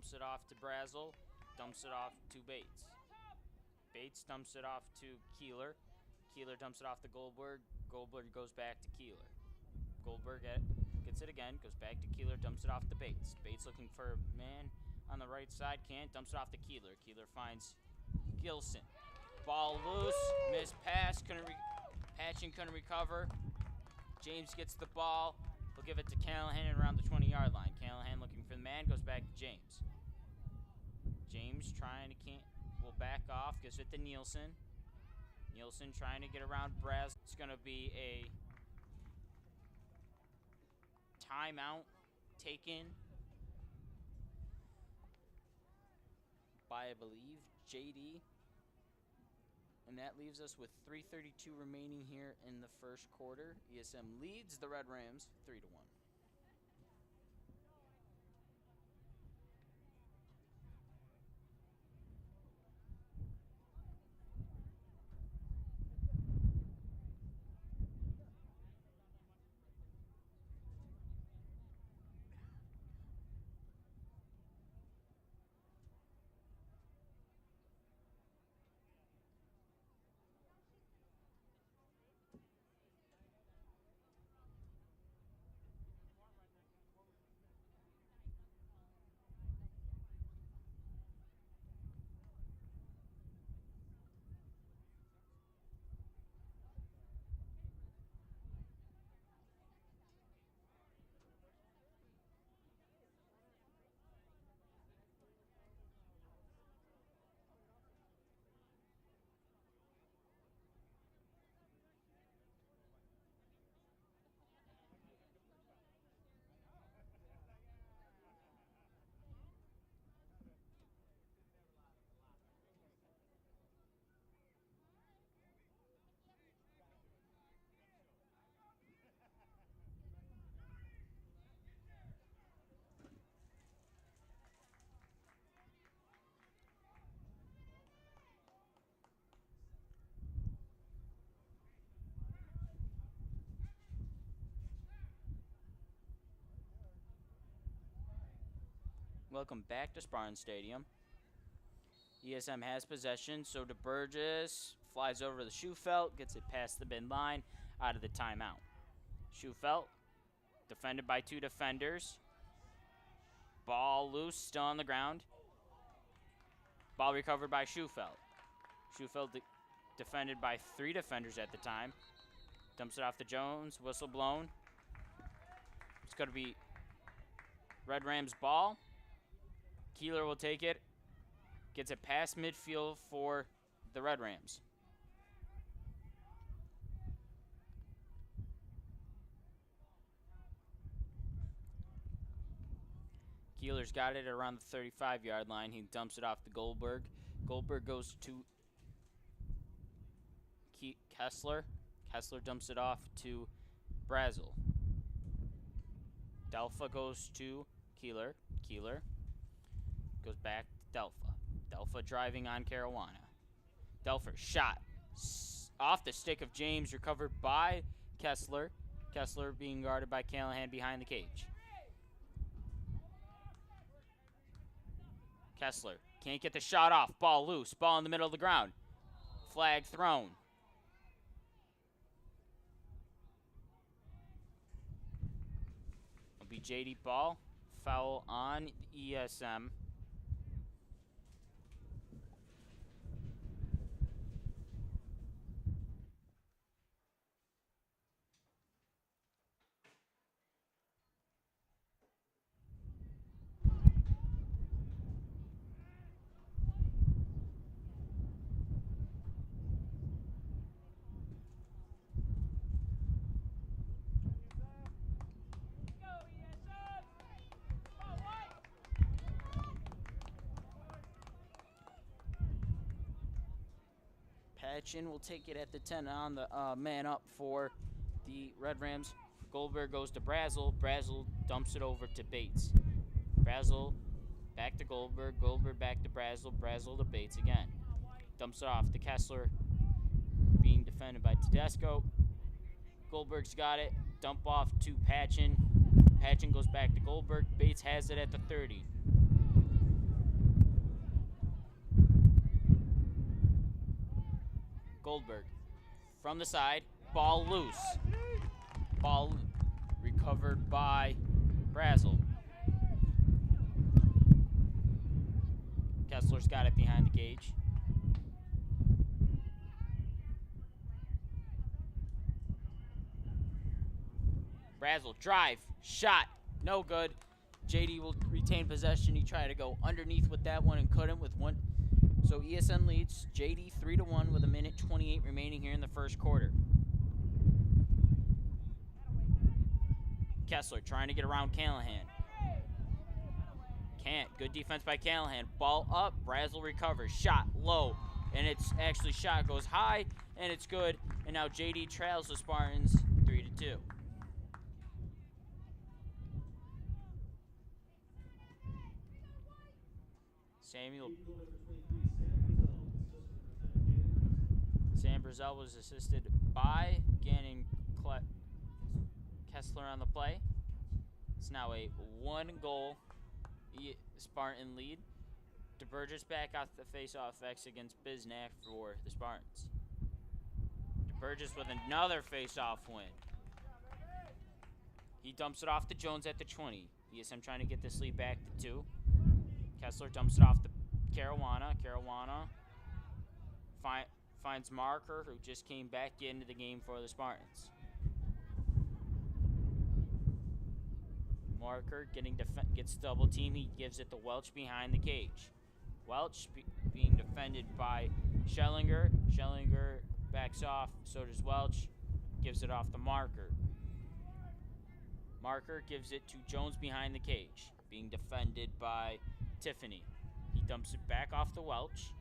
dumps it off to Brazel, dumps it off to Bates. Bates dumps it off to Keeler. Keeler dumps it off to Goldberg. Goldberg goes back to Keeler. Goldberg gets it again, goes back to Keeler, dumps it off to Bates. Bates looking for a man on the right side, can't, dumps it off to Keeler. Keeler finds Gilson. Ball loose, missed pass, Patchen couldn't recover. James gets the ball. He'll give it to Callahan around the 20-yard line. Callahan looking for the man, goes back to James. James trying to will back off, gives it to Nielsen. Nielsen trying to get around Braz. It's going to be a timeout taken by, I believe, JD. And that leaves us with 3:32 remaining here in the first quarter. ESM leads the Red Rams 3-1. Welcome back to Spartan Stadium. ESM has possession, so DeBurgess flies over the Schufelt, gets it past the midline, out of the timeout. Schufelt, defended by two defenders. Ball loose, still on the ground. Ball recovered by Schufelt. Schufelt defended by three defenders at the time. Dumps it off to Jones, whistle blown. It's going to be Red Rams ball. Keeler will take it. Gets it past midfield for the Red Rams. Keeler's got it around the 35-yard line. He dumps it off to Goldberg. Goldberg goes to Kessler. Kessler dumps it off to Brazel. Delpha goes to Keeler. Keeler goes back to Delpha. Delpha driving on Caruana. Delpha shot off the stick of James, recovered by Kessler. Kessler being guarded by Callahan behind the cage. Kessler can't get the shot off. Ball loose. Ball in the middle of the ground. Flag thrown. It'll be JD ball. Foul on ESM. Patchen will take it at the 10 on the man up for the Red Rams. Goldberg goes to Brazel. Brazel dumps it over to Bates. Brazel back to Goldberg. Goldberg back to Brazel. Brazel to Bates again. Dumps it off to Kessler, being defended by Tedesco. Goldberg's got it. Dump off to Patchen. Patchen goes back to Goldberg. Bates has it at the 30. Goldberg from the side. Ball loose. Ball recovered by Brazel. Kessler's got it behind the cage. Brazel, drive, shot, no good. JD will retain possession. He tried to go underneath with that one and couldn't with one. So ESM leads JD 3-1 with 1:28 remaining here in the first quarter. Kessler trying to get around Callahan. Can't. Good defense by Callahan. Ball up. Brazel recovers. Shot low. And it's actually shot goes high. And it's good. And now JD trails the Spartans 3-2. Sam Brazel was assisted by Gannon Kessler on the play. It's now a 1-goal Spartan lead. DeBurgess back off the face-off X against Bisnack for the Spartans. DeBurgess with another face-off win. He dumps it off to Jones at the 20. ESM trying to get this lead back to 2. Kessler dumps it off to Caruana. Caruana finds Marker, who just came back into the game for the Spartans. Marker gets double team. He gives it to Welch behind the cage. Welch being defended by Schellinger. Schellinger backs off. So does Welch. Gives it off to Marker. Marker gives it to Jones behind the cage, being defended by Tiffany. He dumps it back off to Welch.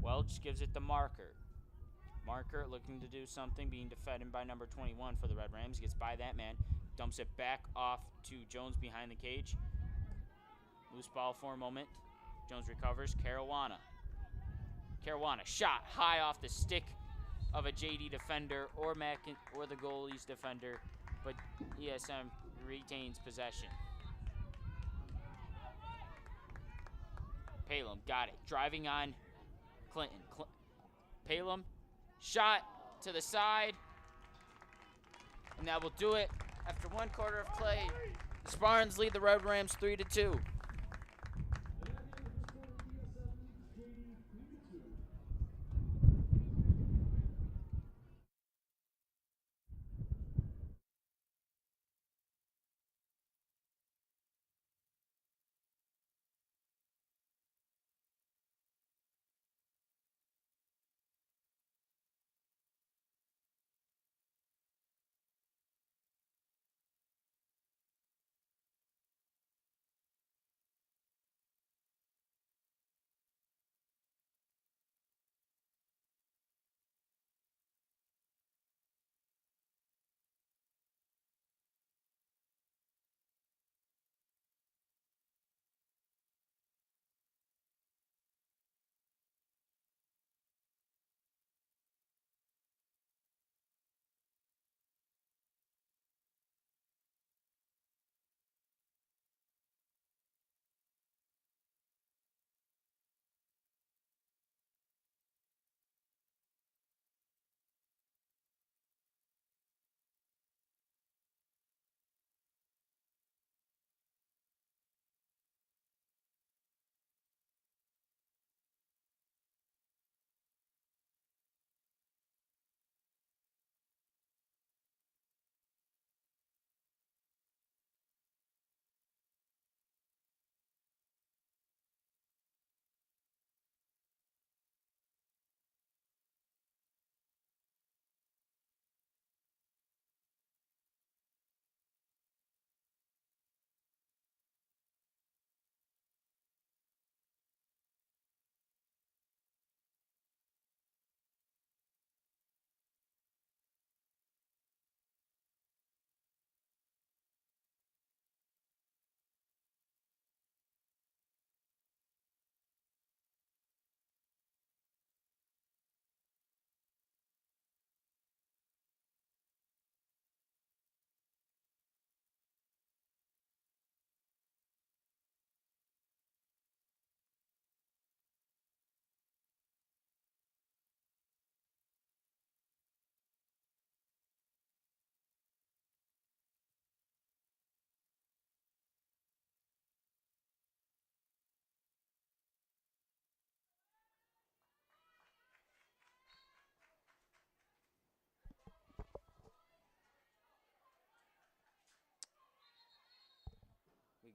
Welch gives it to Marker. Marker looking to do something, being defended by number 21 for the Red Rams. Gets by that man. Dumps it back off to Jones behind the cage. Loose ball for a moment. Jones recovers. Caruana. Caruana shot high off the stick of a JD defender or the goalie's defender, but ESM retains possession. Palum got it. Driving on Clinton. Palum shot to the side, and that will do it. After 1 quarter of play, the Spartans lead the Red Rams 3-2.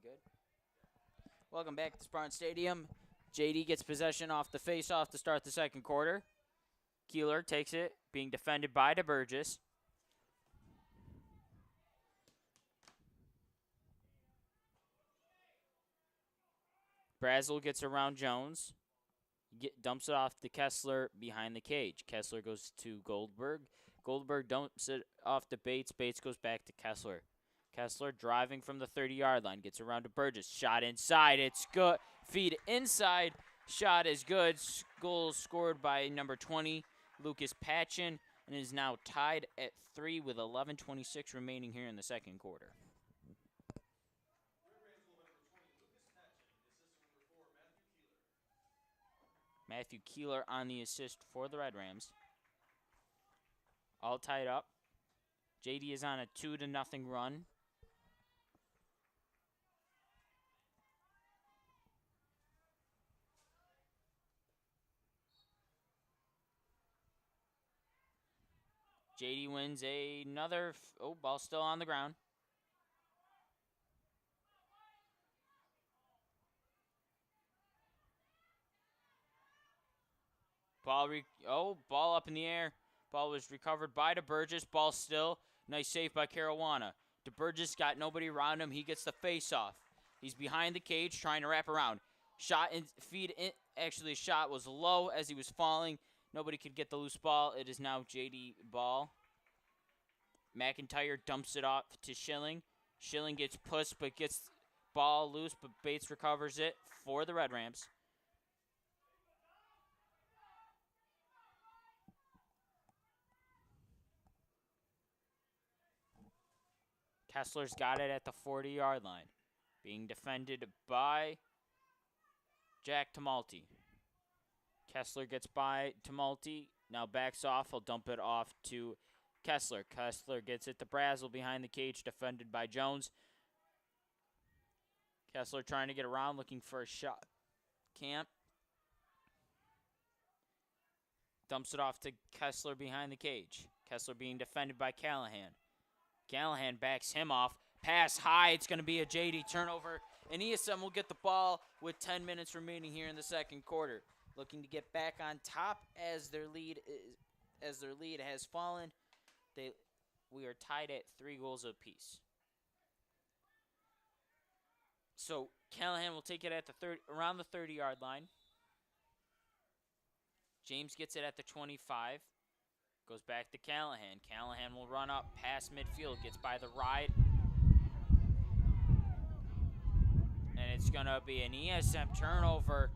good. Welcome back to Spartan Stadium. JD gets possession off the face-off to start the second quarter. Keeler takes it, being defended by DeBurgess. Brazel gets around Jones. Dumps it off to Kessler behind the cage. Kessler goes to Goldberg. Goldberg dumps it off to Bates. Bates goes back to Kessler. Kessler driving from the 30-yard line. Gets around to Burgess. Shot inside. It's good. Feed inside. Shot is good. Goal scored by number 20, Lucas Patchen, and is now tied at 3 with 11:26 remaining here in the second quarter. Matthew Keeler on the assist for the Red Rams. All tied up. JD is on a 2-0 run. JD wins another. Ball still on the ground. Ball up in the air. Ball was recovered by DeBurgess. Ball still. Nice save by Caruana. DeBurgess got nobody around him. He gets the face-off. He's behind the cage trying to wrap around. Shot and feed in. Actually, his shot was low as he was falling. Nobody could get the loose ball. It is now JD ball. McIntyre dumps it off to Schilling. Schilling gets pushed but gets ball loose, but Bates recovers it for the Red Rams. Kessler's got it at the 40-yard line. Being defended by Jack Tumulty. Kessler gets by Tumulty. Now backs off. He'll dump it off to Kessler. Kessler gets it to Brazel behind the cage, defended by Jones. Kessler trying to get around, looking for a shot. Can't. Dumps it off to Kessler behind the cage. Kessler being defended by Callahan. Callahan backs him off. Pass high. It's going to be a JD turnover. And ESM will get the ball with 10 minutes remaining here in the second quarter. Looking to get back on top as their lead has fallen. We are tied at 3 goals apiece. So Callahan will take it at the around the 30-yard line. James gets it at the 25. Goes back to Callahan. Callahan will run up past midfield. Gets by the ride. And it's going to be an ESM turnover.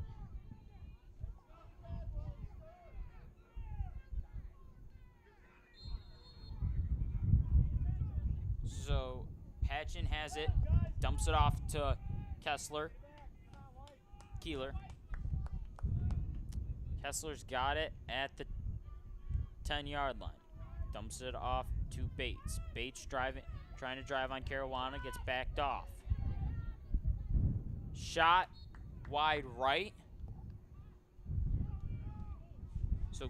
So Patchen has it. Dumps it off to Kessler. Keeler. Kessler's got it at the 10-yard line. Dumps it off to Bates. Bates trying to drive on Caruana, gets backed off. Shot wide right. So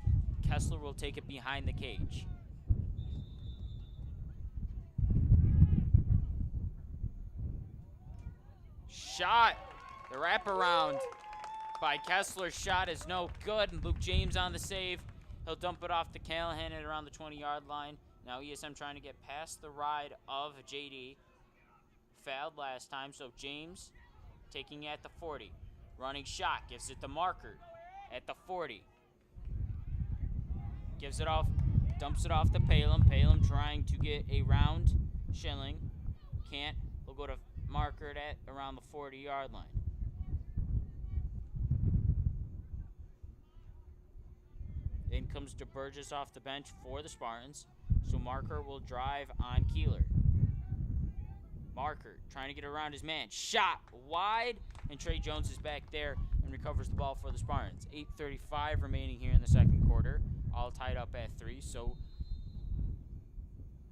Kessler will take it behind the cage. Shot. The wraparound by Kessler's shot is no good. And Luke James on the save. He'll dump it off to Callahan at around the 20-yard line. Now ESM trying to get past the ride of JD. Fouled last time, so James taking it at the 40. Running shot, gives it to Marker at the 40. Gives it off, dumps it off to Palem. Palem trying to get around Schilling. Can't. He'll go to Marker at around the 40-yard line. In comes DeBurgess off the bench for the Spartans. So Marker will drive on Keeler. Marker trying to get around his man. Shot wide. And Trey Jones is back there and recovers the ball for the Spartans. 8:35 remaining here in the second quarter. All tied up at 3. So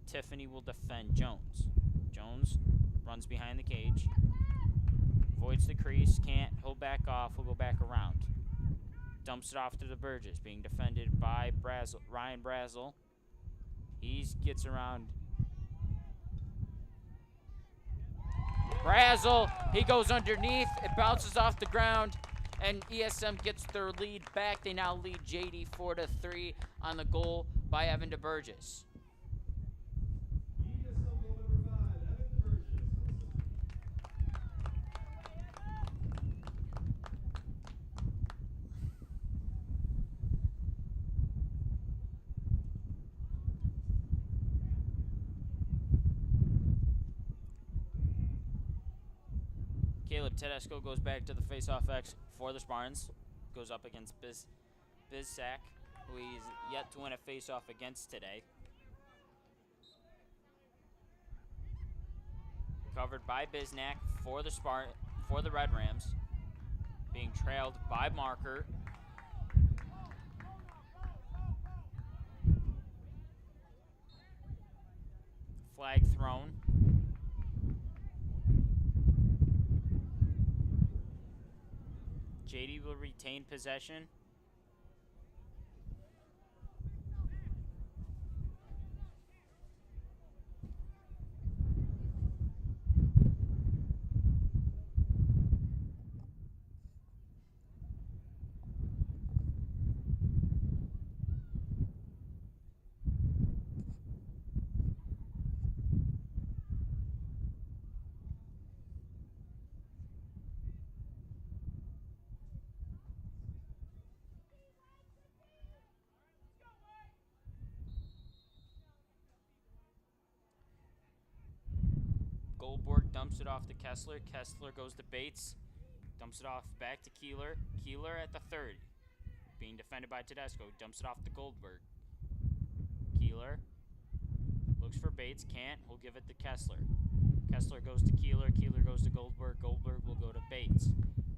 Tiffany will defend Jones. Jones runs behind the cage. Avoids the crease. Can't. He'll back off. He'll go back around. Dumps it off to DeBurgess, being defended by Ryan Brazel. He gets around Brazel, he goes underneath. It bounces off the ground, and ESM gets their lead back. They now lead JD 4-3 on the goal by Evan DeBurgess. Caleb Tedesco goes back to the face-off X for the Spartans. Goes up against Bizsack, who he's yet to win a face-off against today. Covered by Biznak for the Red Rams. Being trailed by Marker. Flag thrown. JD will retain possession. Goldberg dumps it off to Kessler. Kessler goes to Bates. Dumps it off back to Keeler. Keeler at the 30. Being defended by Tedesco. Dumps it off to Goldberg. Keeler looks for Bates. Can't. He'll give it to Kessler. Kessler goes to Keeler. Keeler goes to Goldberg. Goldberg will go to Bates.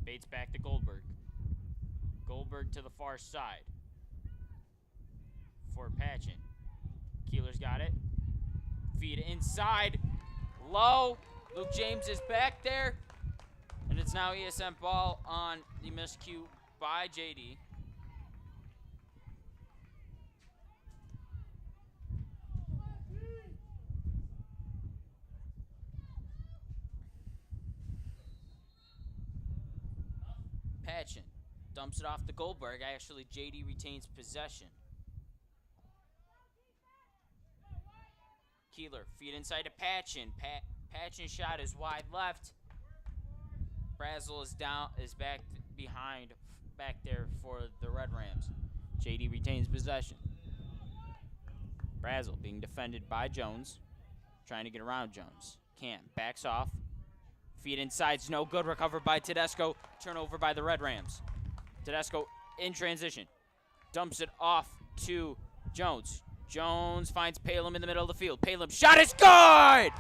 Bates back to Goldberg. Goldberg to the far side for Patchen. Keeler's got it. Feed inside. Low. Luke James is back there. And it's now ESM ball on the miscue by JD. Patchen dumps it off to Goldberg. Actually, JD retains possession. Keeler, feed inside to Patchen. Patchen's shot is wide left. Brazel is back behind, back there for the Red Rams. JD retains possession. Brazel being defended by Jones, trying to get around Jones. Can't. Backs off. Feed inside's no good. Recovered by Tedesco. Turnover by the Red Rams. Tedesco in transition. Dumps it off to Jones. Jones finds Palem in the middle of the field. Palem shot is good!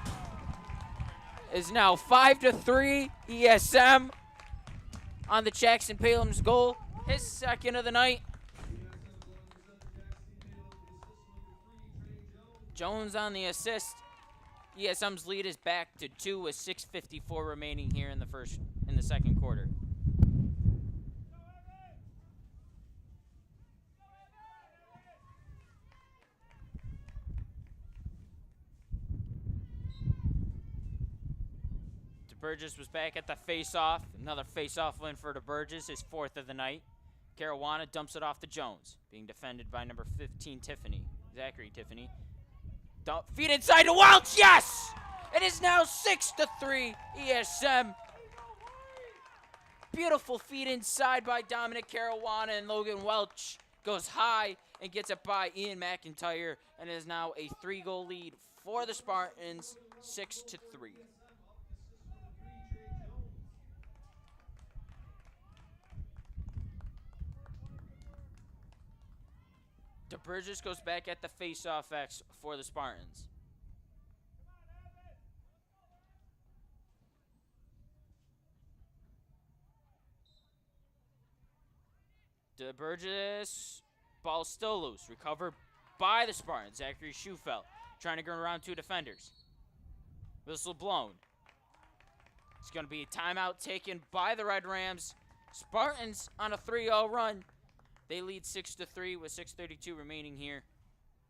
Is now 5-3 ESM on the Jackson Palem's goal. His second of the night. Jones on the assist. ESM's lead is back to 2 with 6:54 remaining here in the second quarter. DeBurgess was back at the face-off. Another face-off win for DeBurgess, his 4th of the night. Caruana dumps it off to Jones, being defended by number 15, Zachary Tiffany. Feed inside to Welch, yes! It is now 6-3 ESM. Beautiful feed inside by Dominic Caruana, and Logan Welch goes high and gets it by Ian McIntyre, and it is now a 3-goal lead for the Spartans, 6-3. DeBurgess goes back at the face-off X for the Spartans. DeBurgess, ball still loose. Recovered by the Spartans. Zachary Schufelt trying to go around 2 defenders. Whistle blown. It's going to be a timeout taken by the Red Rams. Spartans on a 3-0 run. They lead 6-3 with 6:32 remaining here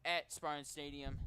at Spartan Stadium.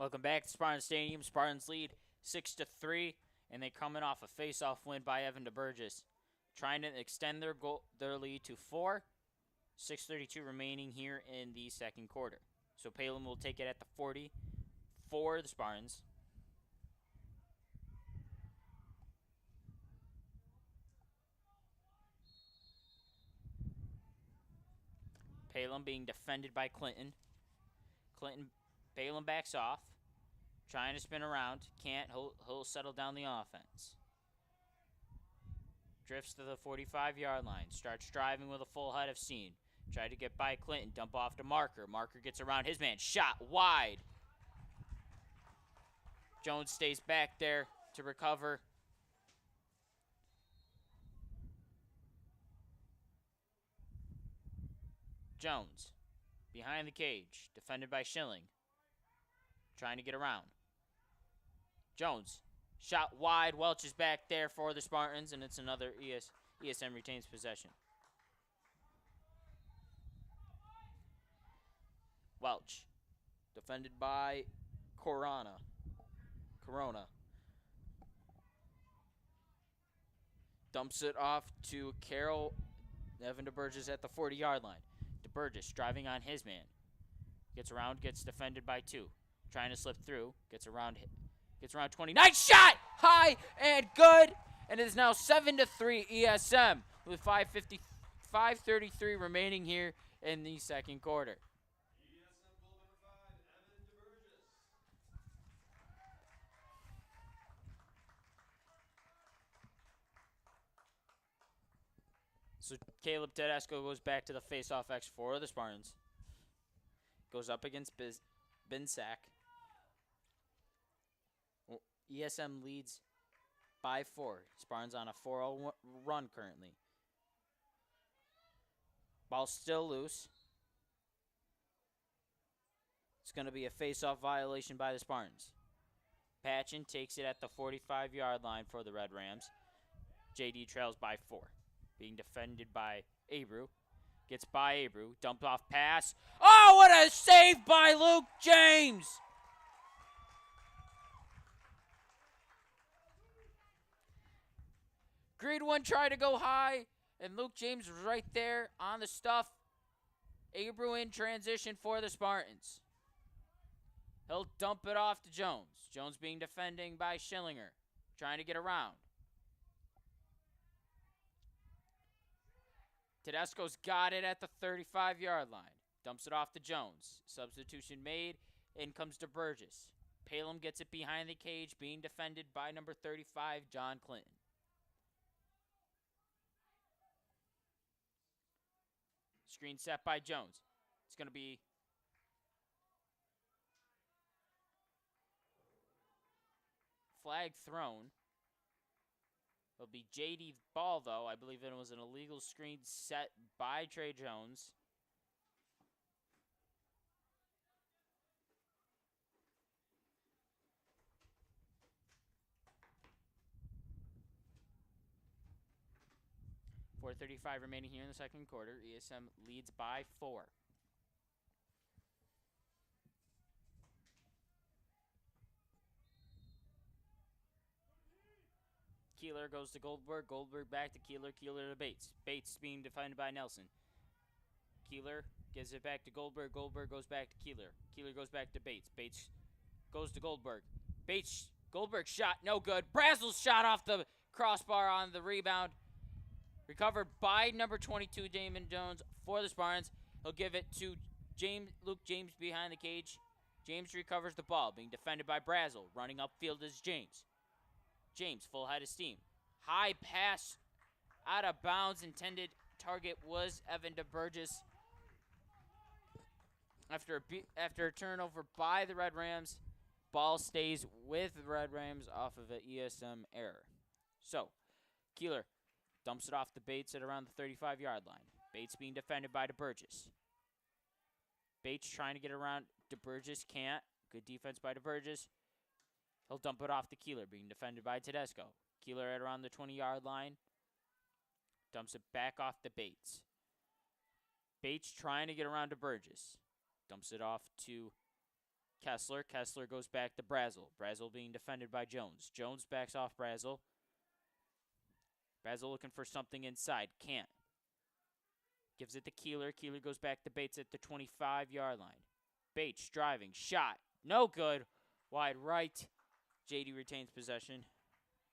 Welcome back to Spartan Stadium. Spartans lead 6-3, and they coming off a face-off win by Evan DeBurgess, trying to extend their lead to 4. 6:32 remaining here in the second quarter. So Palin will take it at the 40 for the Spartans. Palin being defended by Clinton. Palin backs off, trying to spin around. Can't. He'll settle down the offense. Drifts to the 45-yard line. Starts driving with a full head of steam. Tried to get by Clinton. Dump off to Marker. Marker gets around his man. Shot wide. Jones stays back there to recover. Jones behind the cage. Defended by Schilling. Trying to get around. Jones. Shot wide. Welch is back there for the Spartans, and it's another ESM retains possession. Welch. Defended by Corona. Dumps it off to Carroll. Evan DeBurgess at the 40-yard line. DeBurgess driving on his man. Gets around, gets defended by 2. Trying to slip through. Gets around 29. Shot! High and good! And it is now 7-3 ESM with 5:33 remaining here in the second quarter. So Caleb Tedesco goes back to the face-off X for the Spartans. Goes up against Binsack. ESM leads by 4. Spartans on a 4-0 run currently. Ball still loose. It's going to be a face-off violation by the Spartans. Patchen takes it at the 45-yard line for the Red Rams. JD trails by 4. Being defended by Abreu. Gets by Abreu. Dumped off pass. Oh, what a save by Luke James! Green one tried to go high, and Luke James was right there on the stuff. Abreu in transition for the Spartans. He'll dump it off to Jones. Jones being defended by Schillinger. Trying to get around. Tedesco's got it at the 35-yard line. Dumps it off to Jones. Substitution made. In comes DeBurgess. Palin gets it behind the cage, being defended by number 35, John Clinton. Screen set by Jones. It's going to be flag thrown. It'll be JD's ball, though. I believe it was an illegal screen set by Trey Jones. .435 remaining here in the second quarter. ESM leads by 4. Keeler goes to Goldberg. Goldberg back to Keeler. Keeler to Bates. Bates being defended by Nelson. Keeler gives it back to Goldberg. Goldberg goes back to Keeler. Keeler goes back to Bates. Bates goes to Goldberg. Bates, Goldberg shot, no good. Brazel's shot off the crossbar on the rebound. Recovered by number 22, Damon Jones for the Spartans. He'll give it to Luke James behind the cage. James recovers the ball, being defended by Brazel. Running upfield is James. James, full head of steam. High pass out of bounds. Intended target was Evan DeBurgess. After a turnover by the Red Rams, ball stays with the Red Rams off of an ESM error. So, Keeler dumps it off to Bates at around the 35-yard line. Bates being defended by DeBurgess. Bates trying to get around. DeBurgess can't. Good defense by DeBurgess. He'll dump it off to Keeler, being defended by Tedesco. Keeler at around the 20-yard line. Dumps it back off to Bates. Bates trying to get around to Burgess. Dumps it off to Kessler. Kessler goes back to Brazel. Brazel being defended by Jones. Jones backs off Brazel. Brazel looking for something inside. Can't. Gives it to Keeler. Keeler goes back to Bates at the 25-yard line. Bates driving. Shot. No good. Wide right. JD retains possession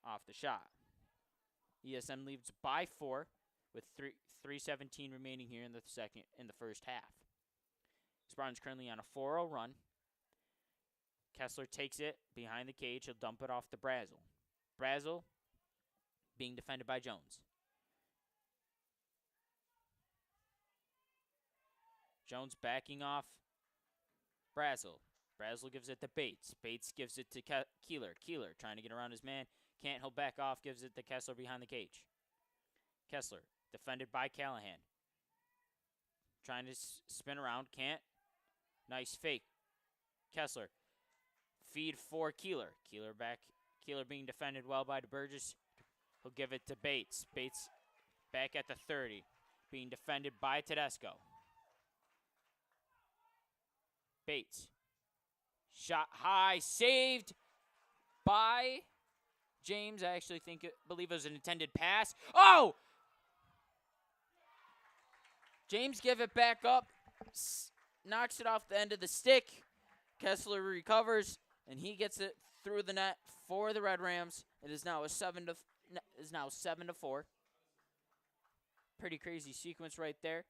off the shot. ESM leads by 4 with 3:17 remaining here in the first half. Spartans currently on a 4-0 run. Kessler takes it behind the cage. He'll dump it off to Brazel. Brazel being defended by Jones. Jones backing off Brazel. Brazel gives it to Bates. Bates gives it to Keeler. Keeler trying to get around his man. Can't. He'll back off. Gives it to Kessler behind the cage. Kessler defended by Callahan. Trying to spin around. Can't. Nice fake. Kessler. Feed for Keeler. Keeler back. Keeler being defended well by DeBurgess. He'll give it to Bates. Bates back at the 30. Being defended by Tedesco. Bates. Shot high. Saved by James. I actually believe it was an intended pass. Oh! James give it back up. Knocks it off the end of the stick. Kessler recovers, and he gets it through the net for the Red Rams. It is now 7-4. Pretty crazy sequence right there.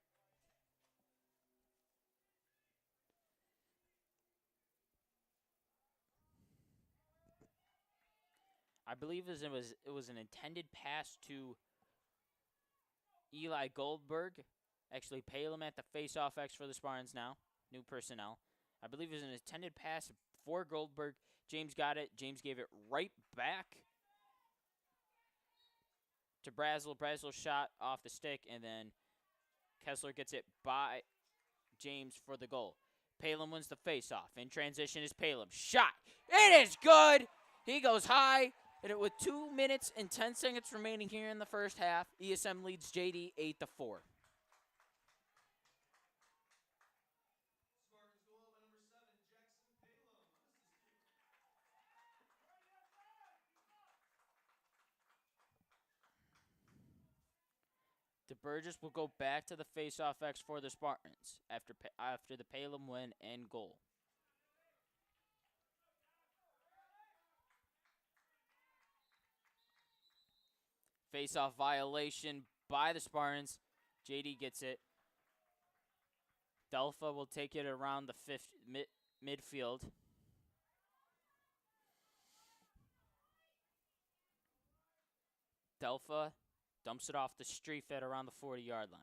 I believe it was an intended pass to Eli Goldberg. Actually, Palem at the face-off X for the Spartans now. New personnel. I believe it was an intended pass for Goldberg. James got it. James gave it right back to Brazel. Brazel shot off the stick, and then Kessler gets it by James for the goal. Palem wins the face-off. In transition is Palem. Shot. It is good. He goes high. And with 2 minutes and 10 seconds remaining here in the first half, ESM leads JD 8-4. DeBurgess will go back to the face-off X for the Spartans after the Palem win and goal. Face-off violation by the Spartans. JD gets it. Delpha will take it around the midfield. Delpha dumps it off the street at around the 40-yard line.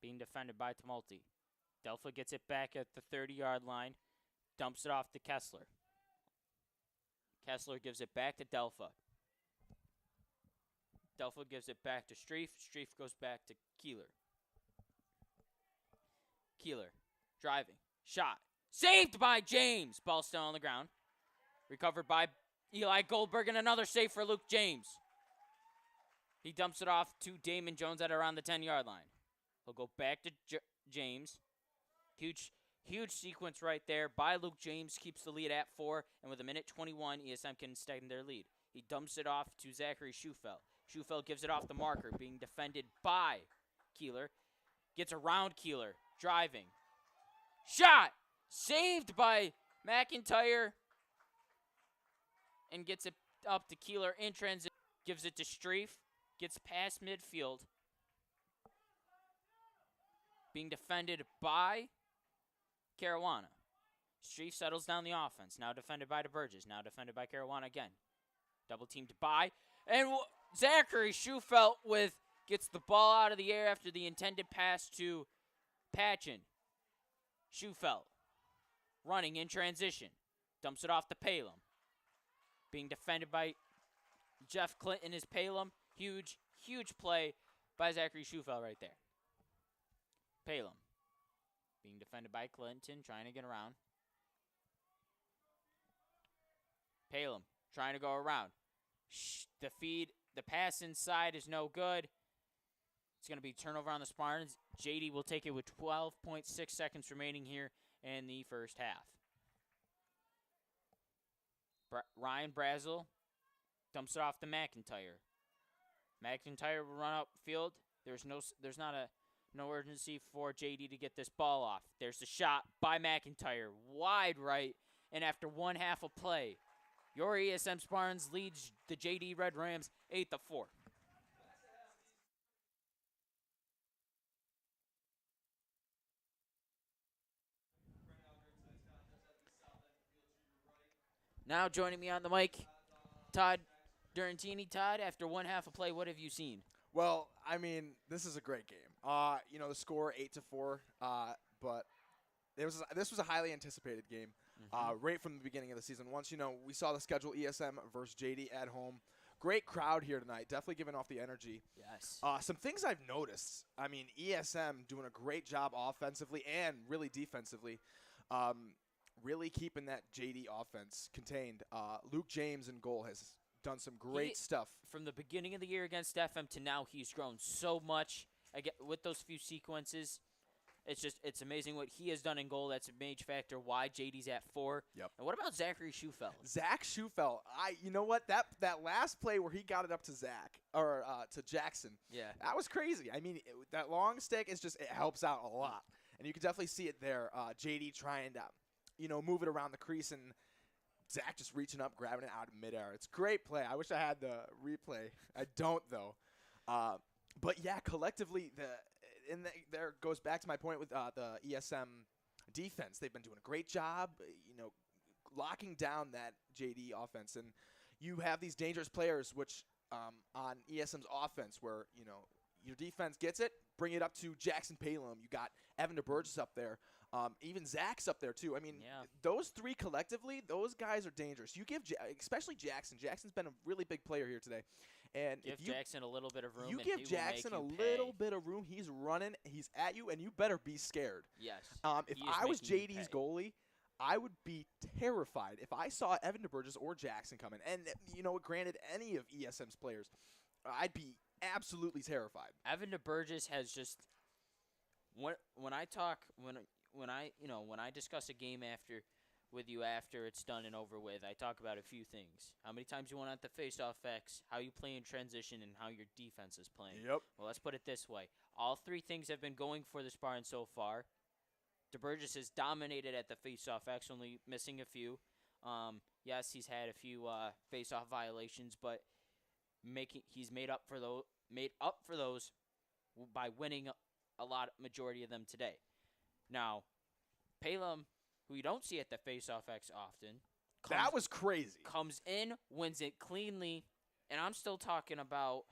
Being defended by Tumulty. Delpha gets it back at the 30-yard line. Dumps it off to Kessler. Kessler gives it back to Delpha. Delpha gives it back to Streif. Streif goes back to Keeler. Keeler driving. Shot. Saved by James. Ball still on the ground. Recovered by Eli Goldberg, and another save for Luke James. He dumps it off to Damon Jones at around the 10-yard line. He'll go back to James. Huge sequence right there by Luke James. Keeps the lead at 4. And with a minute 21, ESM can extend their lead. He dumps it off to Zachary Schufel. Schufel gives it off the marker. Being defended by Keeler. Gets around Keeler. Driving. Shot! Saved by McIntyre. And gets it up to Keeler in transition. Gives it to Streif. Gets past midfield. Being defended by Caruana. Streif settles down the offense. Now defended by DeBurgess. Now defended by Caruana again. Double teamed by. And Zachary Schufelt gets the ball out of the air after the intended pass to Patchen. Schufelt running in transition. Dumps it off to Palem. Being defended by Jeff Clinton is Palem. Huge play by Zachary Schufelt right there. Palem being defended by Clinton, trying to get around. Palem trying to go around. The pass inside is no good. It's going to be turnover on the Spartans. JD will take it with 12.6 seconds remaining here in the first half. Ryan Brazel dumps it off to McIntyre. McIntyre will run upfield. There's no urgency for JD to get this ball off. There's the shot by McIntyre, wide right, and after one half of play, your ESM Spartans leads the JD Red Rams 8-4. Now joining me on the mic, Todd Durantini. Todd, after one half of play, what have you seen? Well, I mean, this is a great game. The score 8-4, but this was a highly anticipated game, right from the beginning of the season. Once we saw the schedule, ESM versus JD at home. Great crowd here tonight, definitely giving off the energy. Yes. Some things I've noticed. I mean, ESM doing a great job offensively and really defensively. Really keeping that JD offense contained. Luke James in goal has done some great stuff. From the beginning of the year against FM to now, he's grown so much. With those few sequences, it's amazing what he has done in goal. That's a major factor why JD's at 4. Yep. And what about Zachary Schufeld? Zach Schufeld, you know what? That last play where he got it up to to Jackson. Yeah. That was crazy. I mean, that long stick it helps out a lot, and you can definitely see it there. JD trying to move it around the crease, and Zach just reaching up, grabbing it out of midair. It's a great play. I wish I had the replay. I don't, though. But, yeah, collectively, there goes back to my point with the ESM defense. They've been doing a great job, locking down that JD offense. And you have these dangerous players, which on ESM's offense where, your defense gets it, bring it up to Jackson Palum. You got Evan DeBurgess up there. Even Zach's up there, too. I mean, those three collectively, those guys are dangerous. You give, especially Jackson. Jackson's been a really big player here today. And give Jackson a little bit of room. You give Jackson a little bit of room. He's running. He's at you, and you better be scared. Yes. If I was JD's goalie, I would be terrified if I saw Evan DeBurgess or Jackson coming. And, granted, any of ESM's players, I'd be absolutely terrified. Evan DeBurgess has just when I discuss a game with you after it's done and over with, I talk about a few things. How many times you went at the face-off X, how you play in transition, and how your defense is playing. Yep. Well, let's put it this way. All three things have been going for the Spartans so far. DeBurgess has dominated at the face-off X, only missing a few. Yes, he's had a few face-off violations, but he's made up for those by winning majority of them today. Now, Palum, who you don't see at the face-off X often. That was crazy. Comes in, wins it cleanly, and I'm still talking about,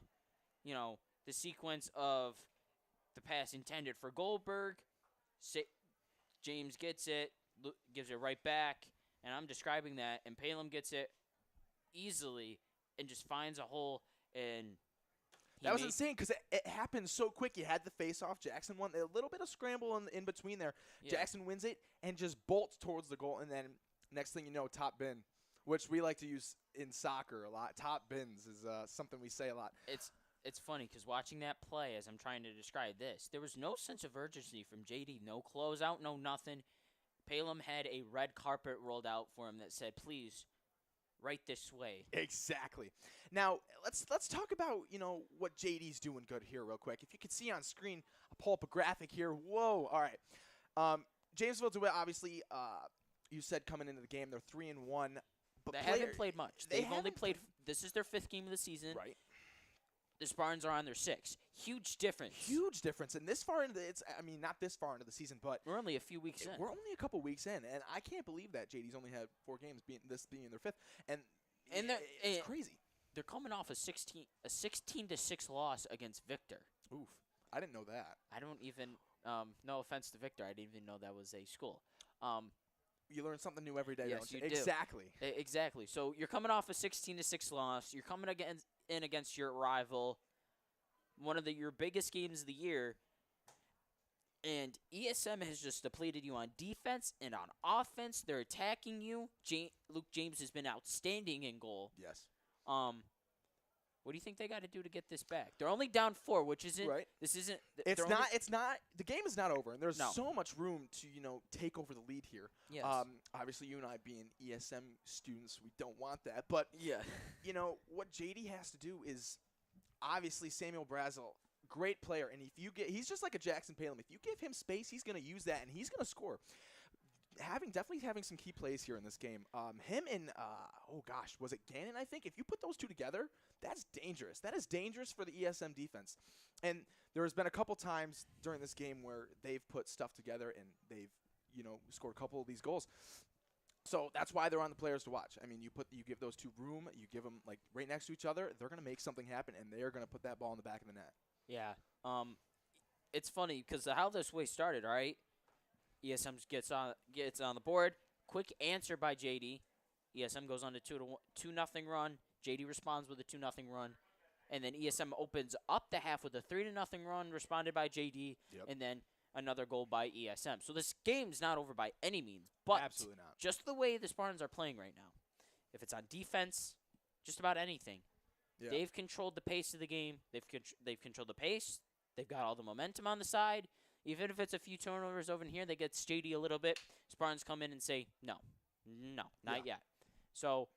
the sequence of the pass intended for Goldberg. James gets it, gives it right back, and I'm describing that, and Palum gets it easily and just finds a hole, and that was insane because it happened so quick. You had the face-off. Jackson won. A little bit of scramble in between there. Yeah. Jackson wins it and just bolts towards the goal. And then next thing you know, top bin, which we like to use in soccer a lot. Top bins is something we say a lot. It's funny because watching that play as I'm trying to describe this, there was no sense of urgency from JD. No closeout, no nothing. Palum had a red carpet rolled out for him that said, please, right this way. Exactly. Now, let's talk about, what JD's doing good here real quick. If you can see on screen, I'll pull up a graphic here. Whoa. All right. JAMESVILLE DeWitt, obviously, you said coming into the game, they're 3-1. But they haven't played much. They've only played – this is their 5th game of the season. Right. The Spartans are on their 6th. Huge difference. Huge difference. And this far into not this far into the season, but we're only a few weeks in. We're only a couple weeks in, and I can't believe that JD's only had 4 games, being their 5th. And it's crazy. They're coming off a 16-6 loss against Victor. Oof. I didn't know that. I don't even no offense to Victor, I didn't even know that was a school. You learn something new every day, yes, don't you? You exactly. Do. Exactly. So you're coming off a 16-6 loss. You're coming against your rival, one of your biggest games of the year, and ESM has just depleted you on defense and on offense. They're attacking you. Luke James has been outstanding in goal. Yes. What do you think they got to do to get this back? They're only down 4, which isn't Right. This isn't. It's they're not. only- It's not. The game is not over, and there's No. so much room to take over the lead here. Yes. Obviously, you and I being ESM students, we don't want that. But yeah. what JD has to do is obviously Samuel Brazel, great player, and he's just like a Jackson Palin. If you give him space, he's going to use that, and he's going to score. Definitely having some key plays here in this game. Him and was it Gannon? I think if you put those two together, that's dangerous. That is dangerous for the ESM defense. And there has been a couple times during this game where they've put stuff together and they've scored a couple of these goals. So that's why they're on the players to watch. I mean, you give those two room, you give them like right next to each other, they're gonna make something happen, and they're gonna put that ball in the back of the net. Yeah. It's funny because how this way started. All right. ESM gets on the board. Quick answer by JD. ESM goes on to 2-0 run. JD responds with a 2-0 run, and then ESM opens up the half with a 3-0 run responded by JD, and then another goal by ESM. So this game's not over by any means, but Absolutely not. just the way the Spartans are playing right now, if it's on defense, just about anything, they've controlled the pace of the game. They've controlled the pace. They've got all the momentum on the side. Even if it's a few turnovers over here, they get JD a little bit. Spartans come in and say, no, not yet. So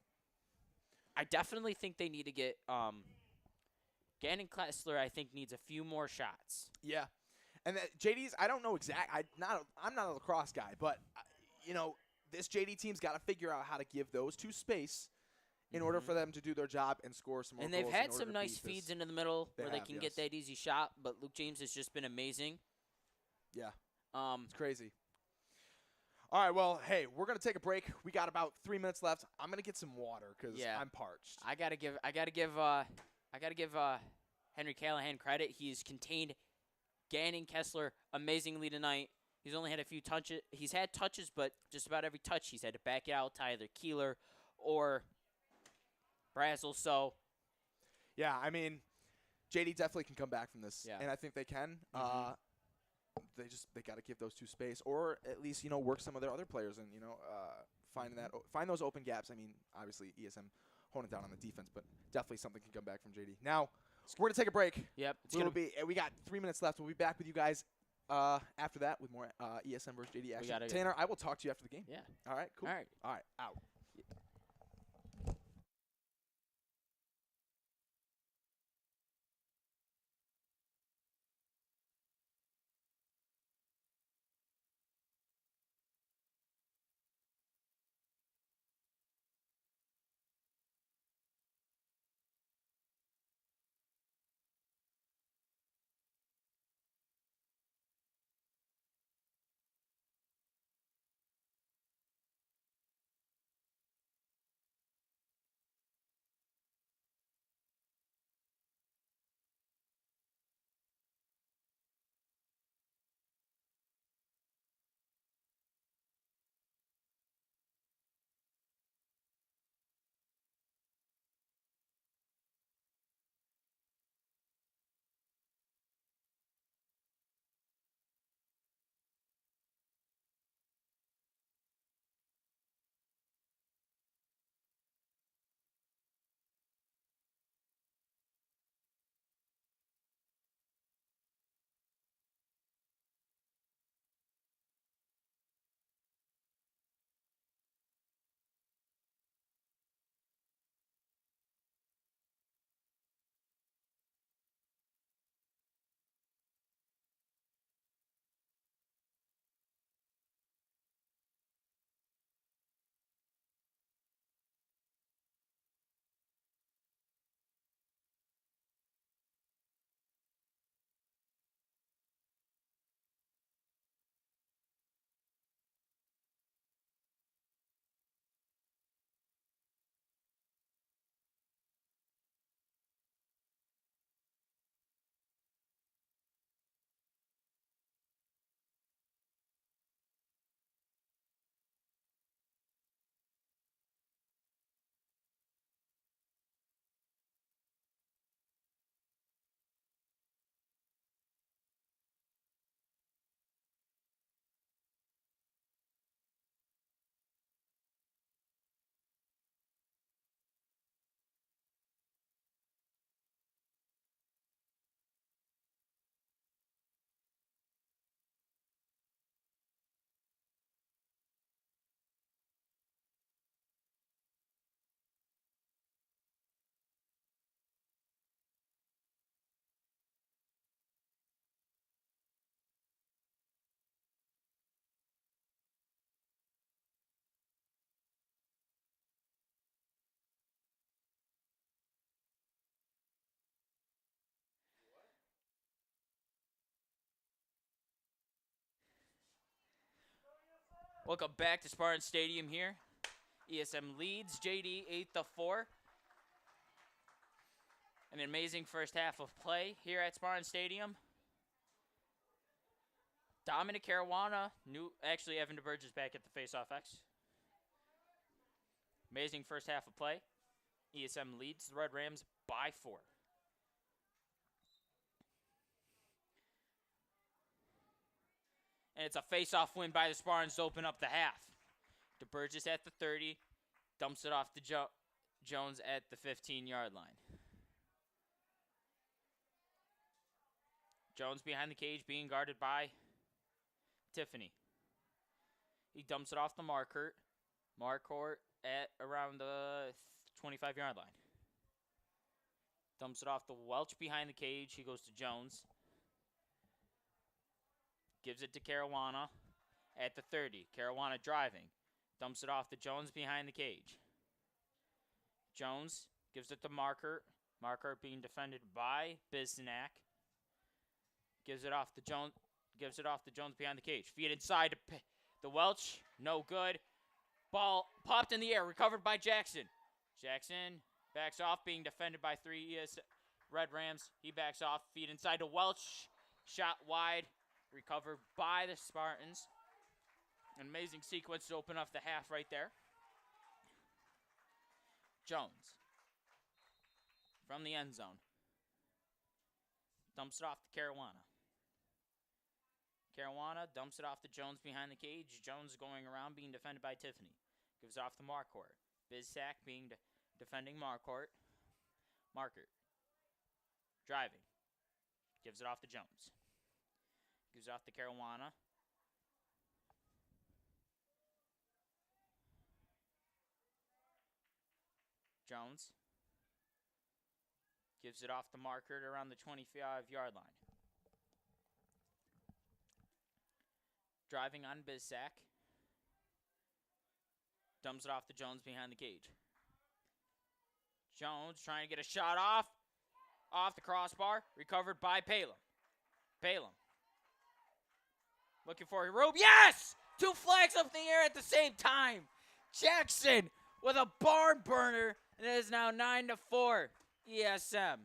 I definitely think they need to get Gannon Kessler, I think, needs a few more shots. Yeah. And JD's, I don't know I'm not a lacrosse guy, but, this JD team's got to figure out how to give those two space in order for them to do their job and score some more goals. And they've had some nice feeds into the middle where they can get that easy shot, but Luke James has just been amazing. Yeah. It's crazy. All right, well, hey, we're going to take a break. We got about 3 minutes left. I'm going to get some water because I'm parched. I got to give Henry Callahan credit. He's contained Gannon Kessler amazingly tonight. He's only had a few touches. He's had touches, but just about every touch he's had to back it out to either Keeler or Brazel. So, yeah, I mean, JD definitely can come back from this, Yeah. and I think they can. They got to give those two space, or at least work some of their other players and find those open gaps. I mean, obviously ESM honing it down on the defense, but definitely something can come back from JD. Now we're gonna take a break. Yep, We got 3 minutes left. We'll be back with you guys after that with more ESM versus JD action. Tanner, I will talk to you after the game. Yeah. All right. Cool. All right. Out. Welcome back to Spartan Stadium here. ESM leads JD 8-4. An amazing first half of play here at Spartan Stadium. Dominic Caruana, actually Evan DeBurge is back at the face-off X. Amazing first half of play. ESM leads the Red Rams by 4. And it's a face-off win by the Spartans to open up the half. DeBurgess at the 30, dumps it off to Jones at the 15-yard line. Jones behind the cage being guarded by Tiffany. He dumps it off to Marcourt. Marcourt at around the 25-yard line. Dumps it off to Welch behind the cage. He goes to Jones. Gives it to Caruana at the 30. Caruana driving. Dumps it off to Jones behind the cage. Jones gives it to Marcourt. Marcourt being defended by Bisnack. Gives it off to Jones. Gives it off to Jones behind the cage. Feed inside to the Welch. No good. Ball popped in the air. Recovered by Jackson. Jackson backs off, being defended by 3 Red Rams. He backs off. Feed inside to Welch. Shot wide. Recovered by the Spartans. An amazing sequence to open up the half right there. Jones. From the end zone. Dumps it off to Caruana. Caruana dumps it off to Jones behind the cage. Jones going around, being defended by Tiffany. Gives it off to Marcourt. Bizsack being defending Marcourt. Driving. Gives it off to Jones. Gives it off to Caruana. Jones. Gives it off to Marcourt around the 25-yard line. Driving on Bizsack. Dumps it off to Jones behind the cage. Jones trying to get a shot off the crossbar. Recovered by Palem. Looking for Herobe. Yes! 2 flags up in the air at the same time. Jackson with a barn burner. And it is now 9-4 ESM.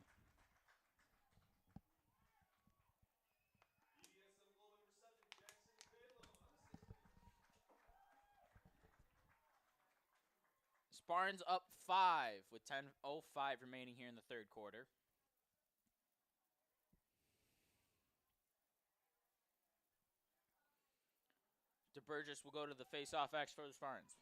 Spartans up 5 with 10:05 remaining here in the third quarter. DeBurgess will go to the face-off X for the Spartans.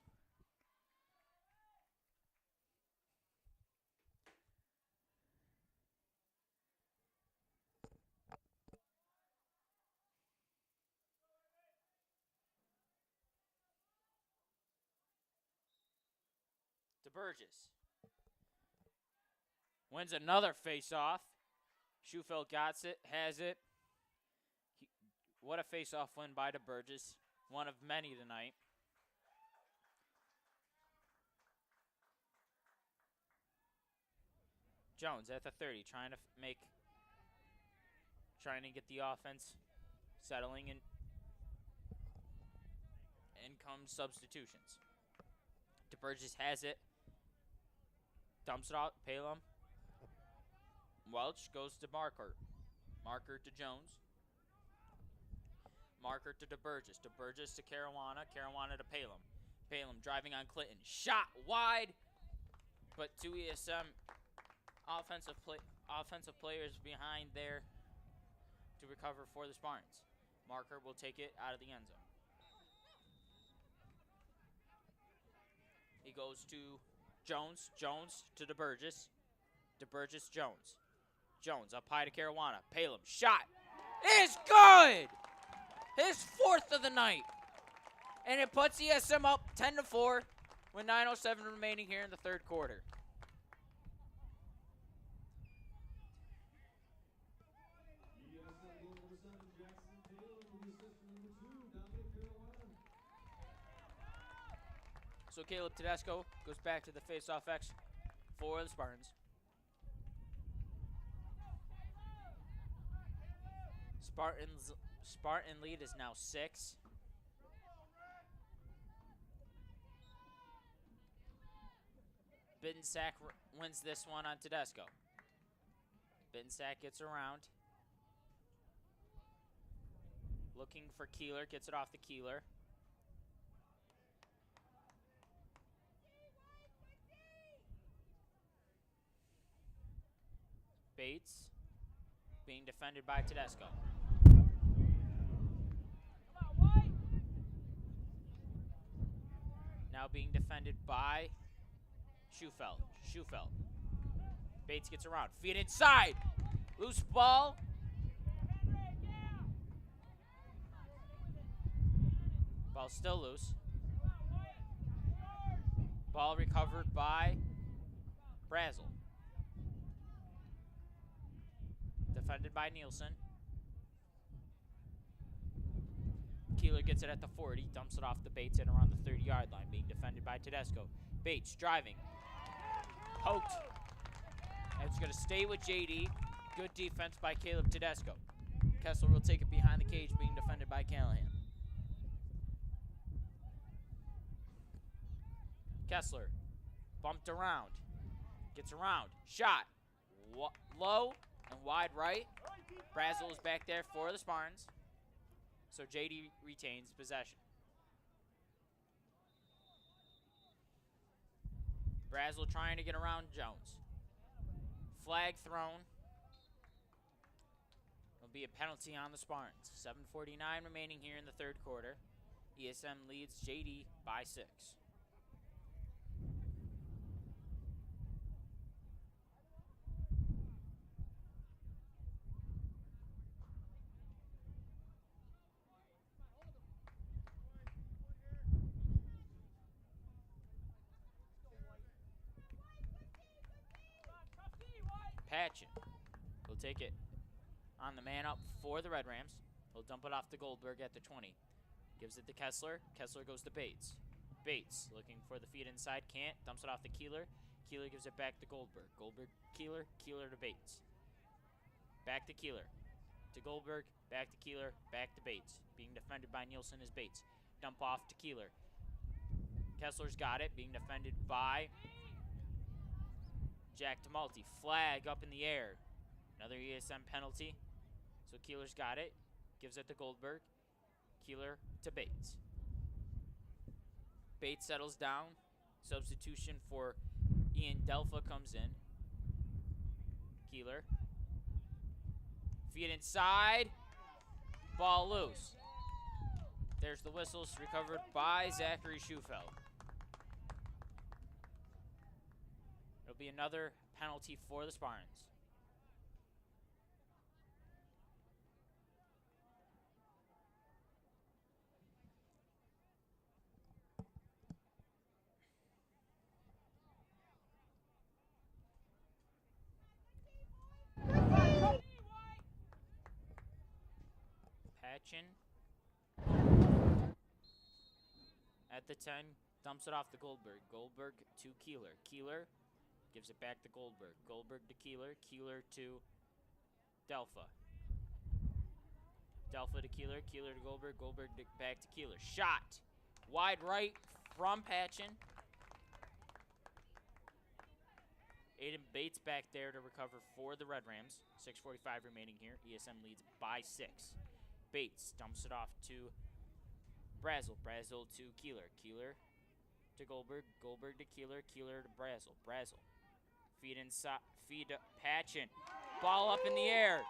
DeBurgess wins another face-off. Schufeld has it. What a face-off win by DeBurgess. One of many tonight. Jones at the 30, trying to get the offense settling, and in comes substitutions. DeBurgess has it. Dumps it out. Palem. Welch goes to Marcourt. Marcourt to Jones. Marcourt to DeBurgess. DeBurgess to Caruana. Caruana to Palem. Palem driving on Clinton. Shot wide. But 2 ESM offensive players behind there to recover for the Spartans. Marcourt will take it out of the end zone. He goes to Jones. Jones to DeBurgess. DeBurgess, Jones. Jones up high to Caruana. Palem. Shot. Is good! His 4th of the night. And it puts ESM up 10-4 with 9:07 remaining here in the third quarter. So Caleb Tedesco goes back to the face-off X for the Spartans. Spartan lead is now 6. Bittensack wins this one on Tedesco. Bittensack gets around. Looking for Keeler, gets it off the Keeler. Bates being defended by Tedesco. Now being defended by Schufelt. Bates gets around. Feed inside. Loose ball. Ball still loose. Ball recovered by Brazel. Defended by Nielsen. Keeler gets it at the 40, dumps it off the Bates and around the 30-yard line, being defended by Tedesco. Bates driving. Poked. And it's going to stay with JD. Good defense by Caleb Tedesco. Kessler will take it behind the cage, being defended by Callahan. Kessler bumped around. Gets around. Shot. Low and wide right. Brazel is back there for the Spartans. So JD retains possession. Brazel trying to get around Jones. Flag thrown. Will be a penalty on the Spartans. 7:49 remaining here in the third quarter. ESM leads JD by 6. Patchen will take it on the man up for the Red Rams. He'll dump it off to Goldberg at the 20. Gives it to Kessler. Kessler goes to Bates. Bates looking for the feed inside. Can't. Dumps it off to Keeler. Keeler gives it back to Goldberg. Goldberg, Keeler. Keeler to Bates. Back to Keeler. To Goldberg. Back to Keeler. Back to Bates. Being defended by Nielsen is Bates. Dump off to Keeler. Kessler's got it. Being defended by Jack Tumulty. Flag up in the air. Another ESM penalty. So Keeler's got it. Gives it to Goldberg. Keeler to Bates. Bates settles down. Substitution for Ian Delpha comes in. Keeler. Feed inside. Ball loose. There's the whistles recovered by Zachary Schufelt. It'll be another penalty for the Spartans. Patchen at the 10, dumps it off to Goldberg. Goldberg to Keeler. Keeler gives it back to Goldberg. Goldberg to Keeler. Keeler to Delpha. Delpha to Keeler. Keeler to Goldberg. Goldberg back to Keeler. Shot. Wide right from Patchen. Aiden Bates back there to recover for the Red Rams. 6:45 remaining here. ESM leads by 6. Bates dumps it off to Brazel. Brazel to Keeler. Keeler to Goldberg. Goldberg to Keeler. Keeler to Brazel. Brazel. Feed inside. Feed to Patchen. Ball up in the air.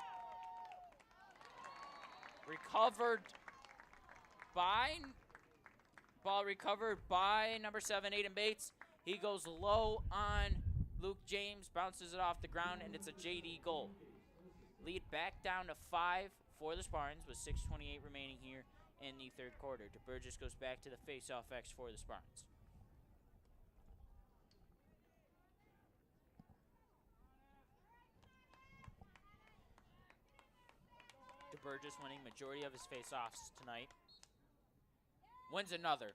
Recovered by. Ball recovered by number 7, Aiden Bates. He goes low on Luke James. Bounces it off the ground, and it's a JD goal. Lead back down to 5 for the Spartans with 6:28 remaining here in the third quarter. DeBurgess goes back to the face-off X for the Spartans. DeBurgess winning majority of his face-offs tonight. Wins another.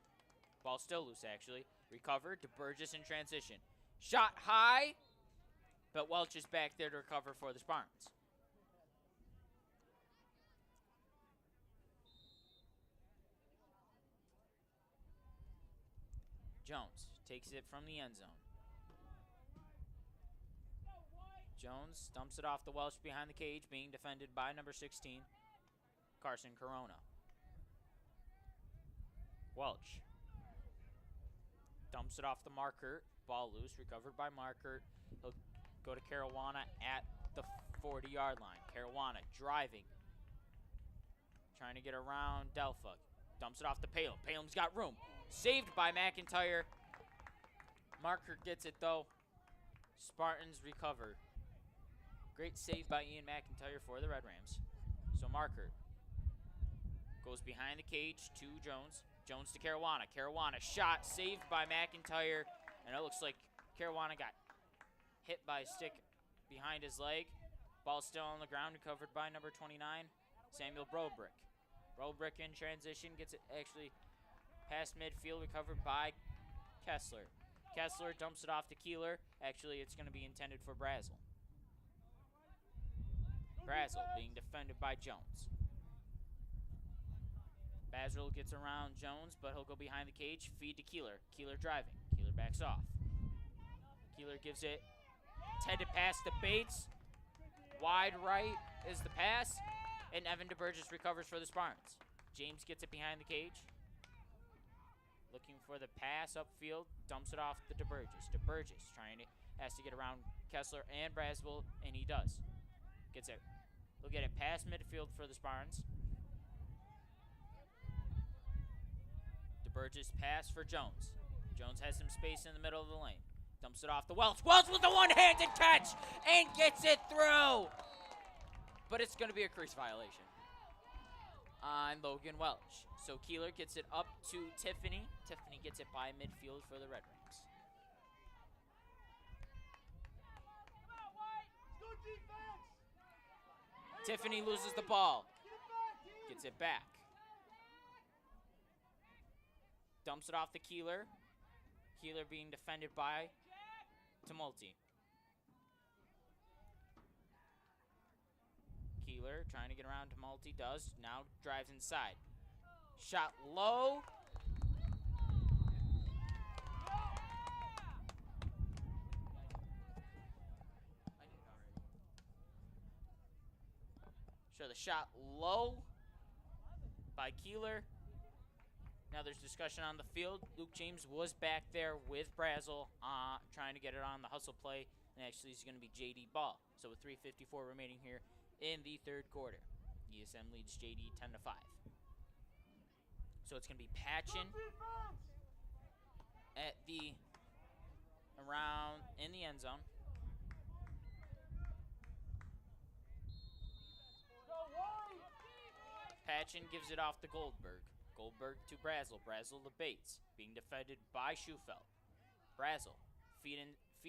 Ball still loose, actually. Recovered. DeBurgess in transition. Shot high, but Welch is back there to recover for the Spartans. Jones takes it from the end zone. Jones dumps it off the Welsh behind the cage, being defended by number 16, Carson Corona. Welch dumps it off the Markert. Ball loose, recovered by Markert. He'll go to Caruana at the 40-yard line. Caruana driving, trying to get around Delpha. Dumps it off to Palem. Palem's got room. Saved by McIntyre. Markert gets it, though. Spartans recover. Great save by Ian McIntyre for the Red Rams. So Markert goes behind the cage to Jones. Jones to Caruana. Caruana shot, saved by McIntyre. And it looks like Caruana got hit by a stick behind his leg. Ball still on the ground, recovered by number 29, Samuel Brobrick. Brobrick in transition, gets it actually past midfield, recovered by Kessler. Kessler dumps it off to Keeler. Actually, it's going to be intended for Brazel. Brazel being defended by Jones. Brazel gets around Jones, but he'll go behind the cage. Feed to Keeler. Keeler driving. Keeler backs off. Keeler gives it. Intended pass to Bates. Wide right is the pass. And Evan DeBurgess recovers for the Spartans. James gets it behind the cage. Looking for the pass upfield. Dumps it off to DeBurgess. DeBurgess has to get around Kessler and Braswell, and he does. Gets it. He'll get it past midfield for the Spartans. DeBurgess pass for Jones. Jones has some space in the middle of the lane. Dumps it off to Welch. Welch with the one-handed catch and gets it through. But it's going to be a crease violation on Logan Welch. So Keeler gets it up to Tiffany. Tiffany gets it by midfield for the Red Rams. Tiffany loses the ball. Gets it back. Dumps it off to Keeler. Keeler being defended by Tumulty. Keeler trying to get around Tumulty. Does. Now drives inside. Shot low. So the shot low by Keeler. Now there's discussion on the field. Luke James was back there with Brazel trying to get it on the hustle play. And actually it's going to be JD Ball. So with 3:54 remaining here in the third quarter. ESM leads JD 10-5. So it's going to be Patchen at the around in the end zone. Patchen gives it off to Goldberg. Goldberg to Brazel. Brazel to Bates. Being defended by Schufelt. Brazel. Feed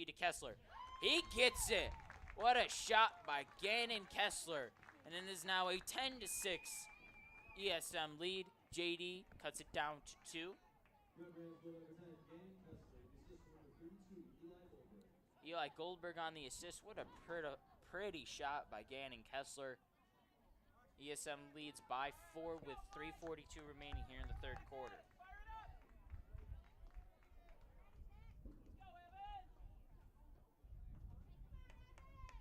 to Kessler. He gets it. What a shot by Gannon Kessler. And it is now a 10-6 ESM lead. JD cuts it down to 2. Eli Goldberg on the assist. What a pretty shot by Gannon Kessler. ESM leads by 4 with 3:42 remaining here in the third quarter.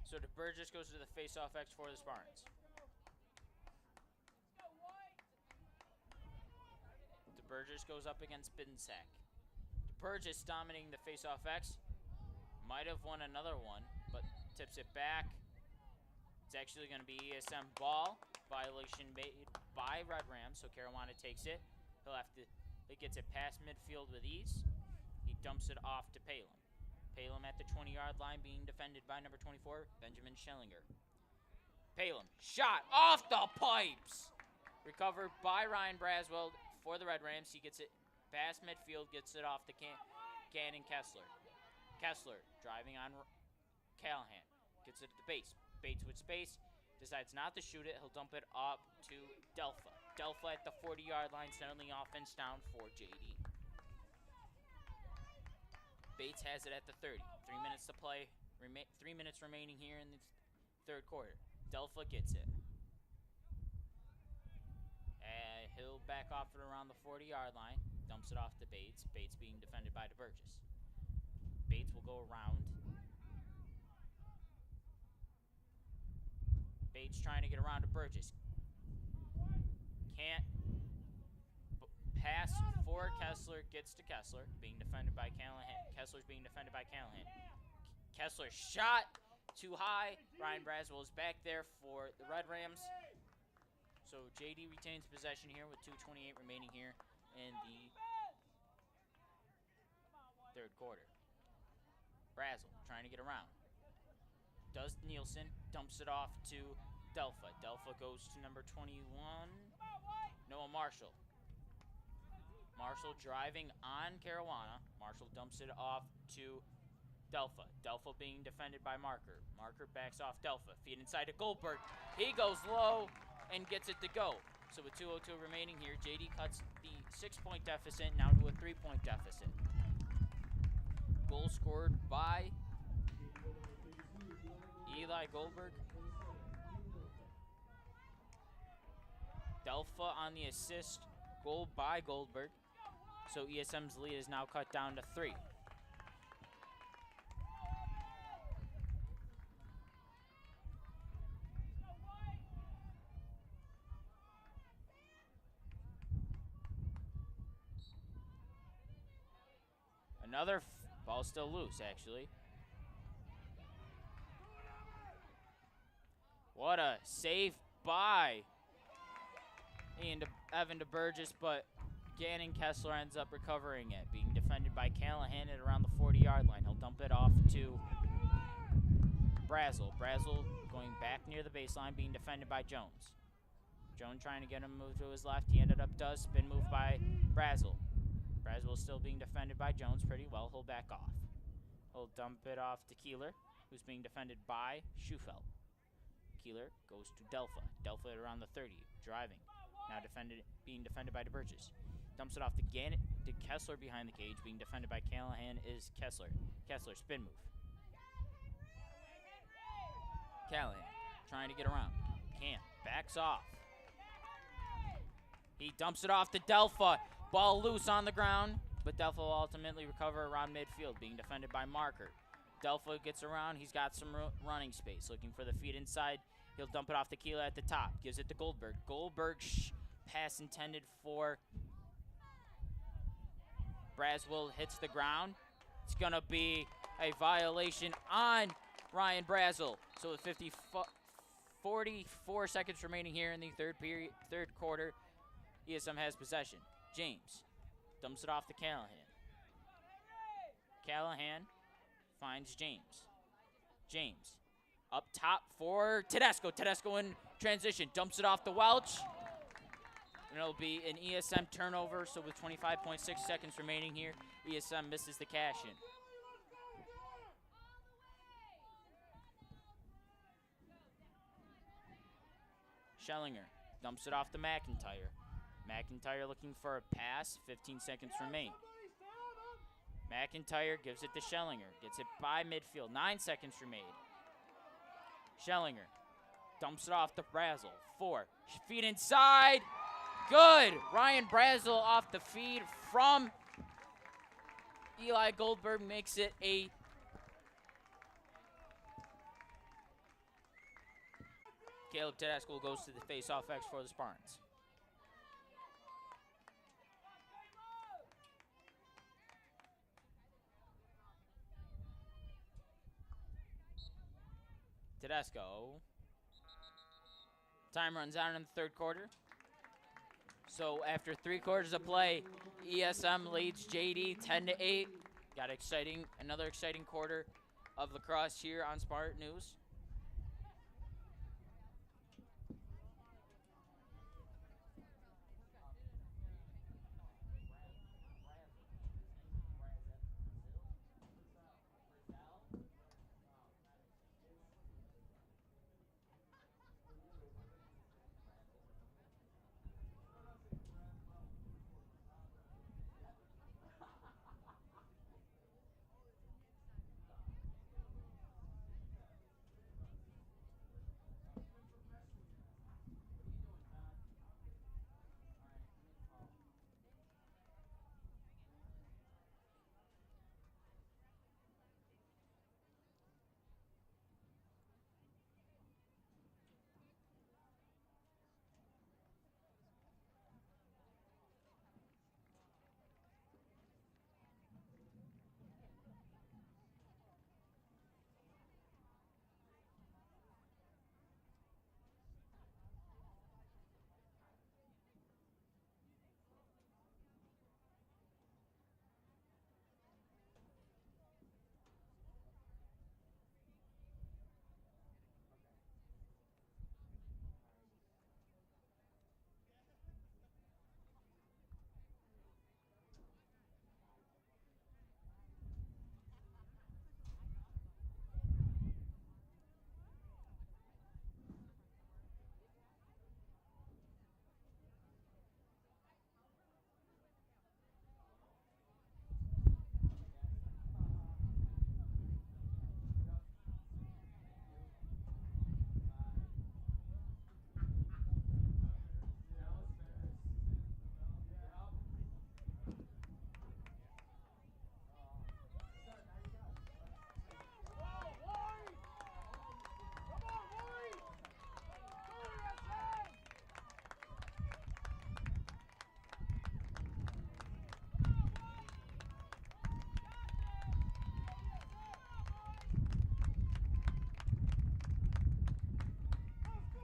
So DeBurgess goes to the face-off X for the Spartans. DeBurgess goes up against Binsack. DeBurgess dominating the face-off X. Might have won another one, but tips it back. It's actually going to be ESM ball. Violation made by Red Rams, so Caruana takes it. He gets it past midfield with ease. He dumps it off to Palem. Palem at the 20-yard line being defended by number 24, Benjamin Schellinger. Palem, shot off the pipes. Recovered by Ryan Braswell for the Red Rams. He gets it past midfield, gets it off to Gannon Kessler. Kessler driving on Callahan. Gets it to Bates. Bates with space. Decides not to shoot it. He'll dump it up to Delpha. Delpha at the 40-yard line, settling offense down for JD. Bates has it at the 30. 3 minutes to play. 3 minutes remaining here in the third quarter. Delpha gets it. And he'll back off it around the 40-yard line. Dumps it off to Bates. Bates being defended by DeBurgess. Bates will go around. Bates trying to get around to Burgess. Can't. Pass for Kessler, gets to Kessler, being defended by Callahan. Kessler's being defended by Callahan. Kessler shot too high. Ryan Braswell is back there for the Red Rams. So JD retains possession here with 2:28 remaining here in the third quarter. Braswell trying to get around. Does Nielsen, dumps it off to Delpha. Delpha goes to number 21, Noah Marshall. Marshall driving on Caruana. Marshall dumps it off to Delpha. Delpha being defended by Marker. Marker backs off Delpha. Feed inside to Goldberg. He goes low and gets it to go. So with 2:02 remaining here, JD cuts the 6-point deficit now to a 3-point deficit. Goal scored by Eli Goldberg. Delpha on the assist. Goal by Goldberg. So ESM's lead is now cut down to 3. Another ball still loose, actually. What a save by Evan DeBurgess, but Gannon Kessler ends up recovering it, being defended by Callahan at around the 40-yard line. He'll dump it off to Braswell. Braswell going back near the baseline, being defended by Jones. Jones trying to get him moved to his left. He ended up does spin move by Braswell. Braswell still being defended by Jones pretty well. He'll back off. He'll dump it off to Keeler, who's being defended by Schufelt. Keeler goes to Delpha. Delpha at around the 30, driving. Now being defended by DeBurgess. Dumps it off to Gannon, to Kessler behind the cage. Being defended by Callahan is Kessler. Kessler, spin move. Callahan trying to get around. Can't. Backs off. He dumps it off to Delpha. Ball loose on the ground, but Delpha will ultimately recover around midfield, being defended by Marker. Delpha gets around. He's got some running space. Looking for the feed inside. He'll dump it off to Keeler at the top. Gives it to Goldberg. Goldberg pass intended for Braswell, hits the ground. It's going to be a violation on Ryan Braswell. So with 44 seconds remaining here in the third quarter, ESM has possession. James dumps it off to Callahan. Callahan finds James. James up top for Tedesco. Tedesco in transition. Dumps it off to Welch. And it'll be an ESM turnover. So with 25.6 seconds remaining here, ESM misses the cash in. Schellinger dumps it off to McIntyre. McIntyre looking for a pass. 15 seconds remain. McIntyre gives it to Schellinger. Gets it by midfield. 9 seconds remain. Schellinger dumps it off to Braswell. 4. Feed inside. Good. Ryan Braswell off the feed from Eli Goldberg makes it a Caleb Tedesco goes to the face-off X for the Spartans. Tedesco. Time runs out in the third quarter. So after 3 quarters of play, ESM leads JD 10-8. Got another exciting quarter of lacrosse here on Spartan News.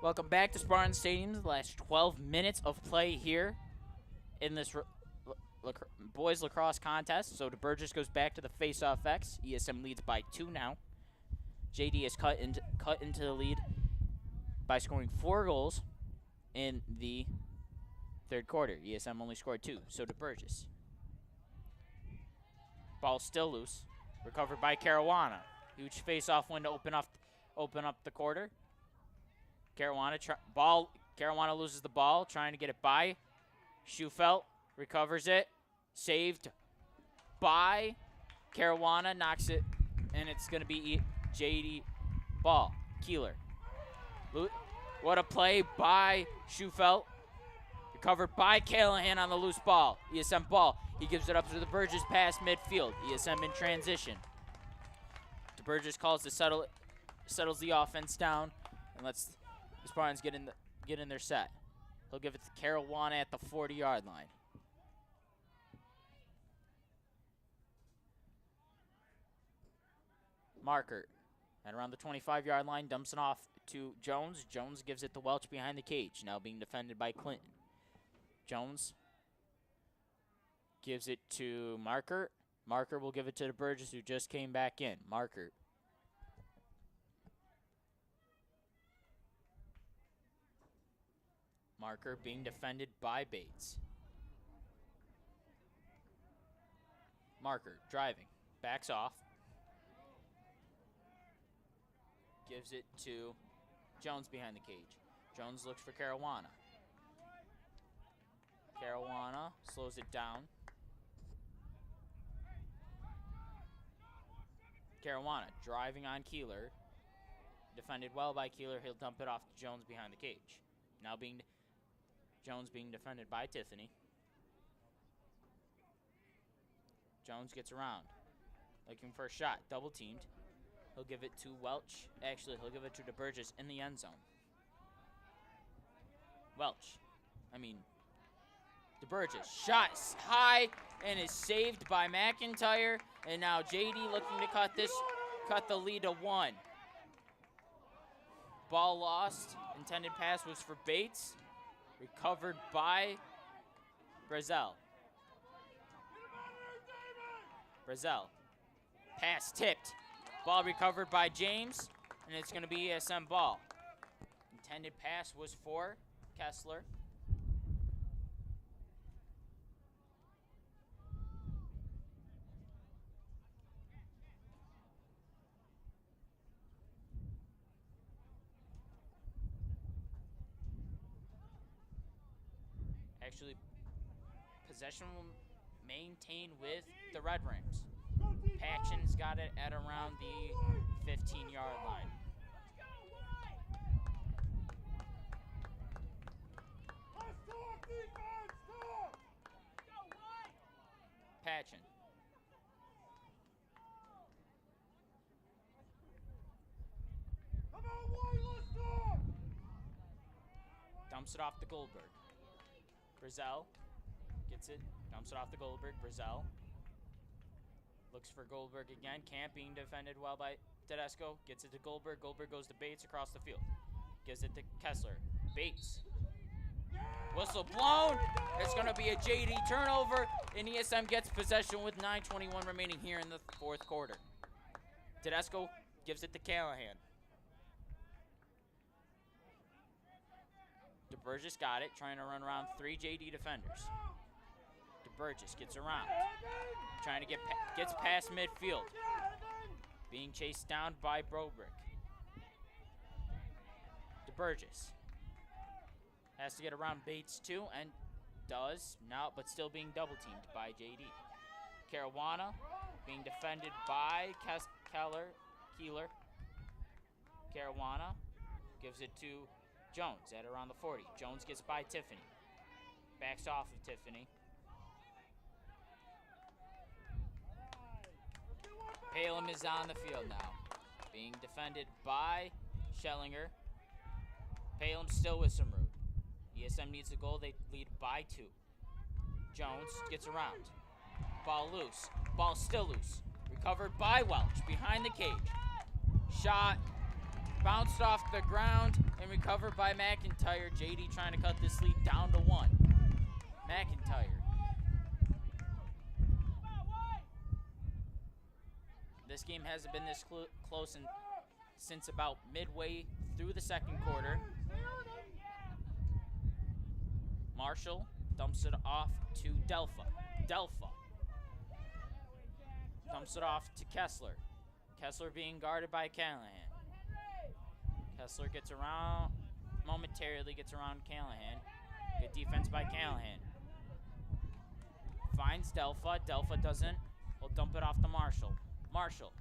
Welcome back to Spartan Stadium. The last 12 minutes of play here in this boys lacrosse contest. So DeBurgess goes back to the face-off X. ESM leads by 2 now. JD has cut into the lead by scoring 4 goals in the third quarter. ESM only scored 2. So DeBurgess. Ball still loose. Recovered by Caruana. Huge face-off win to open up the quarter. Caruana loses the ball, trying to get it by. Schufelt recovers it. Saved by Caruana, knocks it, and it's going to be JD ball. Keeler. What a play by Schufelt. Recovered by Callahan on the loose ball. ESM ball. He gives it up to DeBurgess past midfield. ESM in transition. DeBurgess calls to settles the offense down and lets the Spartans get in their set. He'll give it to Caruana at the 40-yard line. Marker at around the 25-yard line, dumps it off to Jones. Jones gives it to Welch behind the cage, now being defended by Clinton. Jones gives it to Marker. Marker will give it to DeBurgess, who just came back in. Marker. Marker being defended by Bates. Marker driving. Backs off. Gives it to Jones behind the cage. Jones looks for Caruana. Caruana slows it down. Caruana driving on Keeler. Defended well by Keeler. He'll dump it off to Jones behind the cage. Now Jones being defended by Tiffany. Jones gets around. Looking for a shot. Double teamed. He'll give it to Welch. Actually, he'll give it to DeBurgess in the end zone. DeBurgess. Shot high and is saved by McIntyre. And now JD looking to cut the lead to 1. Ball lost. Intended pass was for Bates. Recovered by Brazel. Pass tipped. Ball recovered by James, and it's going to be ESM ball. Intended pass was for Kessler. Actually, possession will maintain with the Red Rams. Patchen's got it at around the 15-yard line. Patchen. Dumps it off to Goldberg. Brazel gets it, dumps it off to Goldberg. Brazel looks for Goldberg again. Camp being defended well by Tedesco. Gets it to Goldberg. Goldberg goes to Bates across the field. Gives it to Kessler. Bates. Whistle blown. It's going to be a JD turnover, and ESM gets possession with 9:21 remaining here in the fourth quarter. Tedesco gives it to Callahan. DeBurgess got it, trying to run around 3 JD defenders. DeBurgess gets around, trying to gets past midfield. Being chased down by Brobrick. DeBurgess has to get around Bates too, and does now, but still being double teamed by JD. Caruana being defended by Keeler. Caruana gives it to Jones at around the 40. Jones gets by Tiffany. Backs off of Tiffany. Palem is on the field now. Being defended by Schellinger. Palem still with some room. ESM needs a goal. They lead by 2. Jones gets around. Ball loose. Ball still loose. Recovered by Welch behind the cage. Shot Bounced off the ground and recovered by McIntyre. JD trying to cut this lead down to 1. McIntyre. This game hasn't been this close since about midway through the second quarter. Marshall dumps it off to Delpha. Delpha dumps it off to Kessler. Kessler being guarded by Callahan. Kessler gets around, momentarily gets around Callahan. Good defense by Callahan. Finds Delpha. Delpha doesn't. Will dump it off to Marshall. Marshall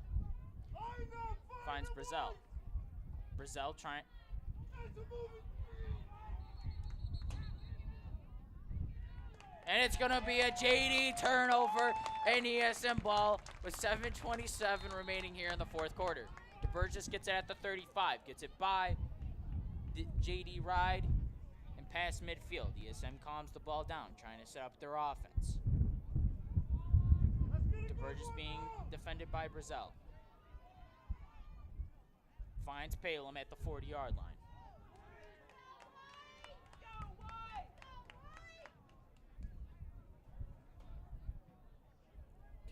finds Brazel. Brazel trying. And it's going to be a JD turnover and ESM ball with 7:27 remaining here in the fourth quarter. DeBurgess gets it at the 35, gets it by the JD ride and past midfield. ESM calms the ball down, trying to set up their offense. DeBurgess being defended by Brazel. Finds Palem at the 40-yard line.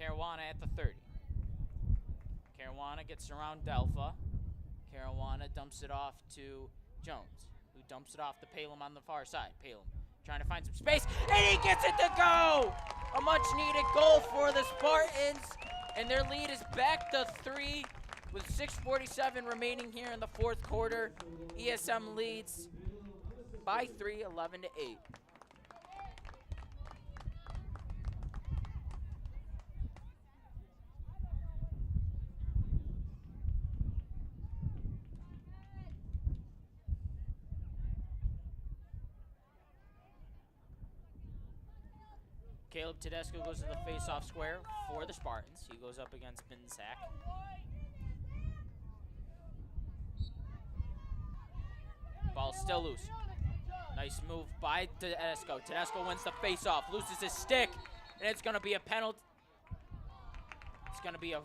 Caruana at the 30. Caruana gets around Delpha. Caruana dumps it off to Jones, who dumps it off to Palem on the far side. Palem trying to find some space, and he gets it to go! A much-needed goal for the Spartans, and their lead is back to 3 with 6:47 remaining here in the fourth quarter. ESM leads by 3, 11-8. Caleb Tedesco goes to the face-off square for the Spartans. He goes up against Binsack. Ball still loose. Nice move by Tedesco. Tedesco wins the face-off, loses his stick, and it's going to be a penalty. It's going to be a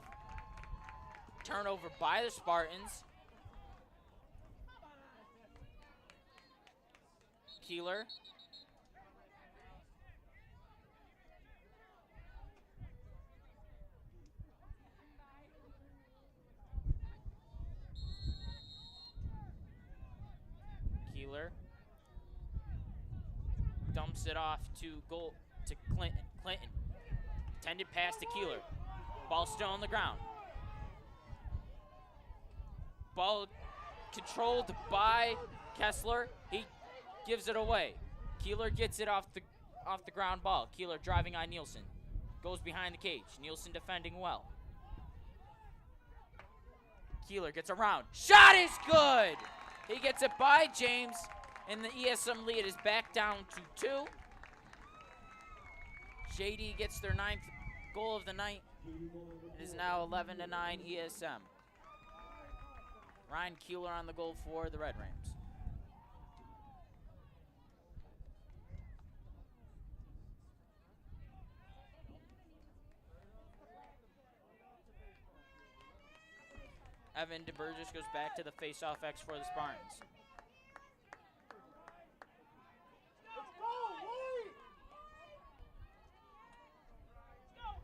turnover by the Spartans. Keeler. Keeler dumps it off to Clinton. Clinton. Tended pass to Keeler. Ball still on the ground. Ball controlled by Kessler. He gives it away. Keeler gets it off the ground ball. Keeler driving on Nielsen. Goes behind the cage. Nielsen defending well. Keeler gets around. Shot is good! He gets it by James, and the ESM lead is back down to 2. JD gets their 9th goal of the night. It is now 11-9 ESM. Ryan Keeler on the goal for the Red Rams. Evan DeBurgess goes back to the face-off X for the Spartans.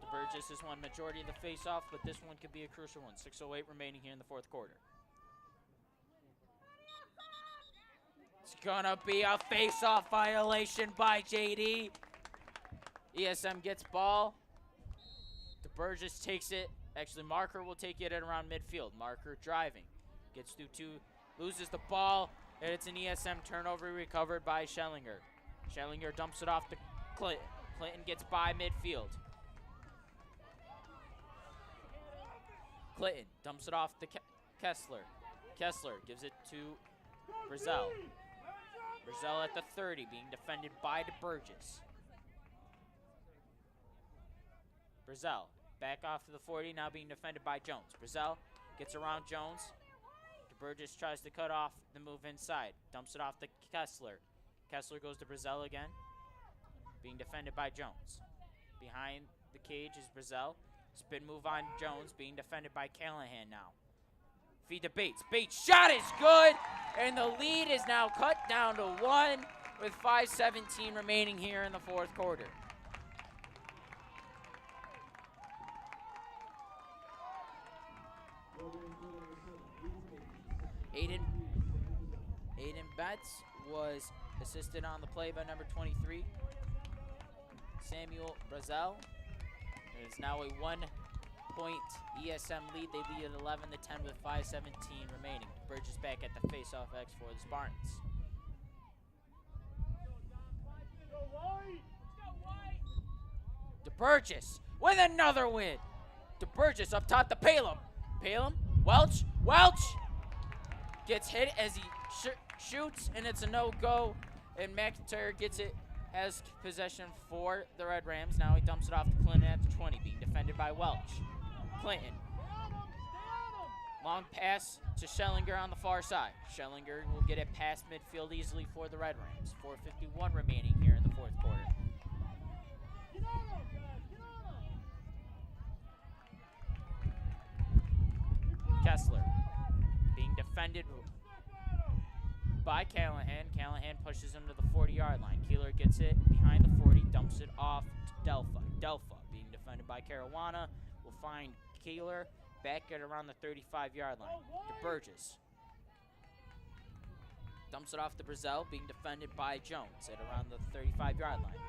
DeBurgess has won majority of the face-off, but this one could be a crucial one. 6:08 remaining here in the fourth quarter. It's gonna be a face-off violation by JD. ESM gets ball. DeBurgess takes it. Actually, Marker will take it at around midfield. Marker driving. Gets through 2, loses the ball, and it's an ESM turnover recovered by Schellinger. Schellinger dumps it off to Clinton. Clinton gets by midfield. Clinton dumps it off to Kessler. Kessler gives it to Brazel. Brazel at the 30, being defended by DeBurgess. Brazel. Back off to the 40, now being defended by Jones. Brazel gets around Jones. DeBurgess tries to cut off the move inside. Dumps it off to Kessler. Kessler goes to Brazel again. Being defended by Jones. Behind the cage is Brazel. Spin move on Jones, being defended by Callahan now. Feed to Bates. Bates' shot is good, and the lead is now cut down to 1 with 5:17 remaining here in the fourth quarter. Aiden Betts was assisted on the play by number 23, Samuel Brazel. It is now a 1-point ESM lead. They lead at 11-10 with 5:17 remaining. Burgess back at the face-off X for the Spartans. DeBurgess with another win. DeBurgess up top to Palem. Palem, Welch gets hit as he shoots, and it's a no-go. And McIntyre gets it, has possession for the Red Rams. Now he dumps it off to Clinton at the 20, being defended by Welch. Clinton. Long pass to Schellinger on the far side. Schellinger will get it past midfield easily for the Red Rams. 4:51 remaining here in the fourth quarter. Kessler being defended by Callahan. Callahan pushes him to the 40-yard line. Keeler gets it behind the 40, dumps it off to Delpha. Delpha being defended by Caruana will find Keeler back at around the 35-yard line. DeBurgess dumps it off to Brazel, being defended by Jones at around the 35-yard line.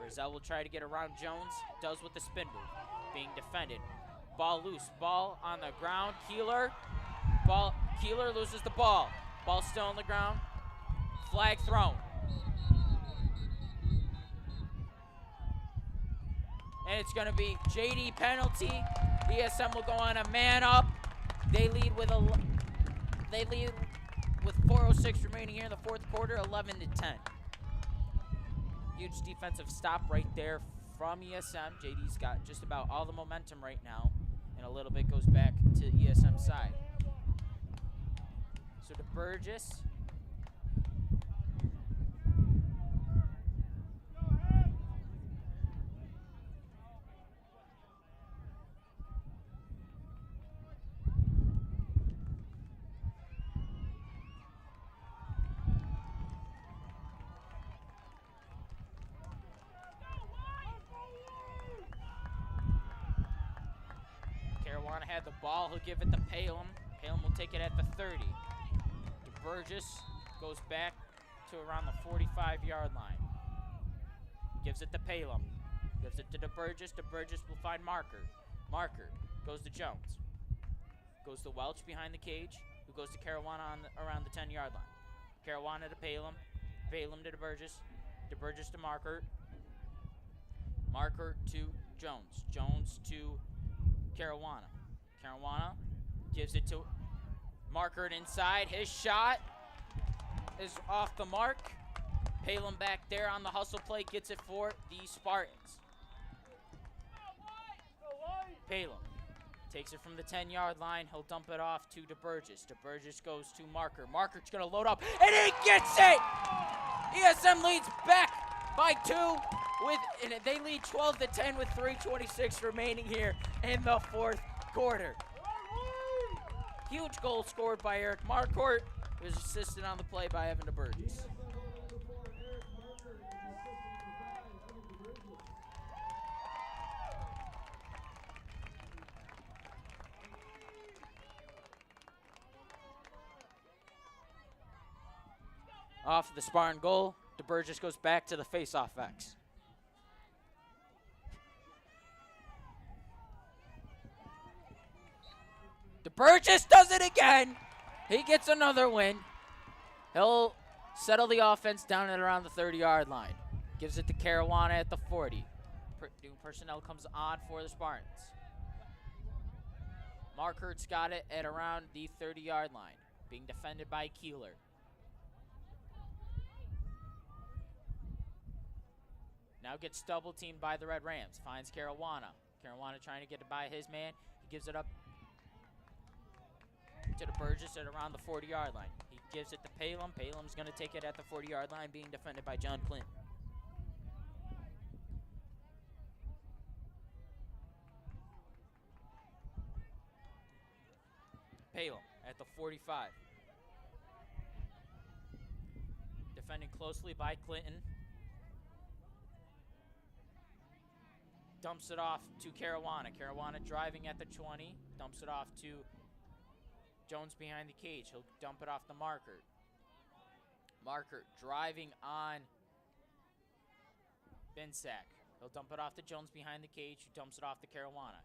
Brazel will try to get around Jones, does with the spin move, being defended. Ball loose, ball on the ground. Keeler loses the ball. Ball still on the ground. Flag thrown. And it's going to be JD penalty. ESM will go on a man up. They lead with 4:06 remaining here in the fourth quarter, 11-10. Huge defensive stop right there from ESM. JD's got just about all the momentum right now, and a little bit goes back to ESM side. So to Burgess. Caruana had the ball. He'll give it to Palem. Palem will take it at the 30. Burgess goes back to around the 45-yard line. Gives it to Palem. Gives it to DeBurgess. DeBurgess will find Marker. Marker goes to Jones. Goes to Welch behind the cage, who goes to Caruana around the 10-yard line. Caruana to Palem. Palem to DeBurgess. DeBurgess to Marker. Marker to Jones. Jones to Caruana. Caruana gives it to Marker inside. His shot is off the mark. Palem back there on the hustle play gets it for the Spartans. Palem takes it from the 10-yard line. He'll dump it off to DeBurgess. DeBurgess goes to Marker. Marker's going to load up, and he gets it! ESM leads back by 2. And they lead 12-10 with 3:26 remaining here in the fourth quarter. Huge goal scored by Eric Marcourt, who was assisted on the play by Evan DeBurgess. Off the Spartan goal, DeBurgess goes back to the face-off X. DeBurgess does it again. He gets another win. He'll settle the offense down at around the 30-yard line. Gives it to Caruana at the 40. New personnel comes on for the Spartans. Markert's got it at around the 30-yard line, being defended by Keeler. Now gets double-teamed by the Red Rams. Finds Caruana. Caruana trying to get it by his man. He gives it up to DeBurgess at around the 40-yard line. He gives it to Palem. Palem's going to take it at the 40-yard line, being defended by John Clinton. Palem at the 45. Defending closely by Clinton. Dumps it off to Caruana. Caruana driving at the 20. Dumps it off to Jones behind the cage. He'll dump it off the marker. Marker driving on Bensack. He'll dump it off to Jones behind the cage, who dumps it off to Caruana.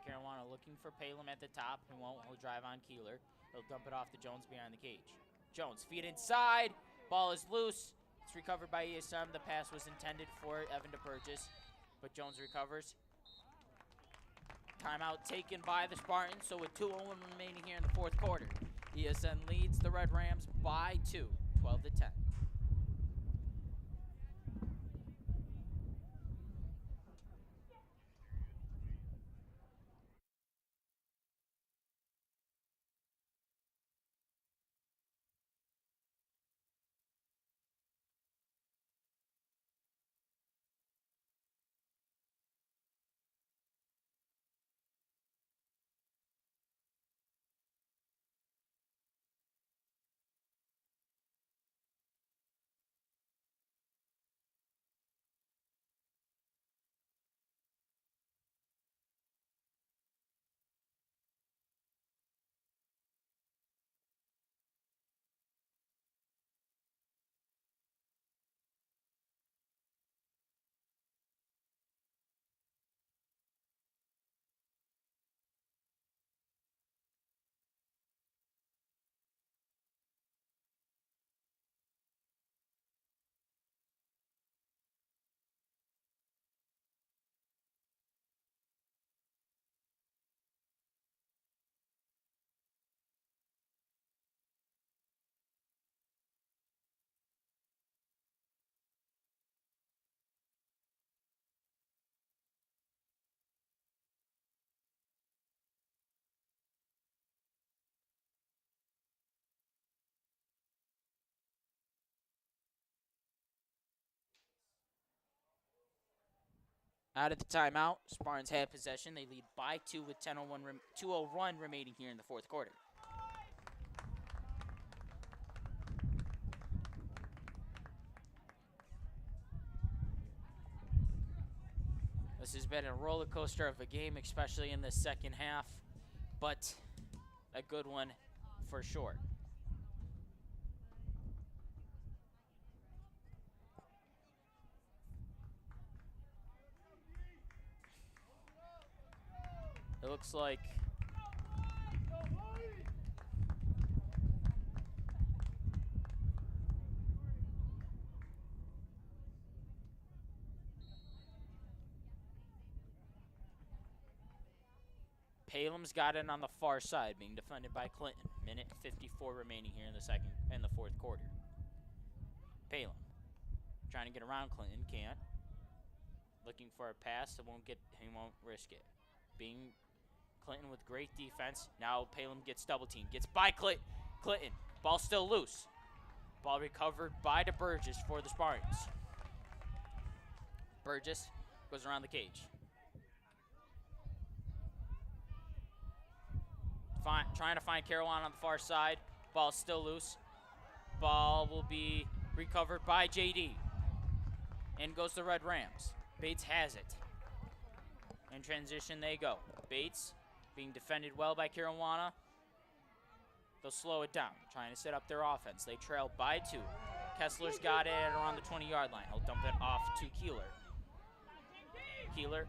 Caruana looking for Palem at the top. He won't. He'll drive on Keeler. He'll dump it off to Jones behind the cage. Jones, feet inside. Ball is loose. It's recovered by ESM. The pass was intended for Evan DeBurgess, but Jones recovers. Timeout taken by the Spartans, so with 2:01 remaining here in the fourth quarter. ESN leads the Red Rams by 2, 12-10. Out of the timeout, Spartans have possession. They lead by 2 with 2:01 remaining here in the fourth quarter. This has been a roller coaster of a game, especially in the second half, but a good one for sure. It looks like Palem's got it on the far side, being defended by Clinton. Minute 54 remaining here in the fourth quarter. Palem trying to get around Clinton, can't. Looking for a pass, he won't risk it. Being Clinton with great defense. Now Palem gets double teamed. Gets by Clinton. Ball still loose. Ball recovered by DeBurgess for the Spartans. Burgess goes around the cage. Trying to find Caroline on the far side. Ball still loose. Ball will be recovered by JD. In goes the Red Rams. Bates has it. In transition they go. Bates being defended well by Caruana. They'll slow it down, trying to set up their offense. They trail by 2. Kessler's got it at around the 20-yard line. He'll dump it off to Keeler. Keeler.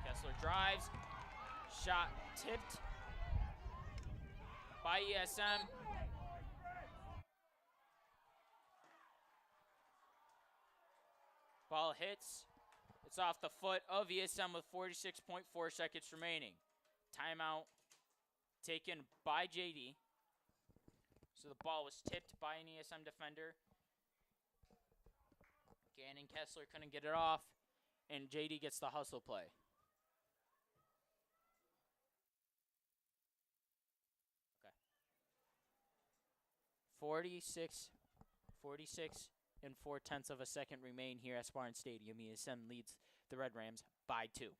Kessler drives. Shot tipped by ESM. Ball hits. It's off the foot of ESM with 46.4 seconds remaining. Timeout taken by JD. So the ball was tipped by an ESM defender. Gannon Kessler couldn't get it off, and JD gets the hustle play. Okay. 46 and 4/10 of a second remain here at Spartan Stadium. ESM leads the Red Rams by 2.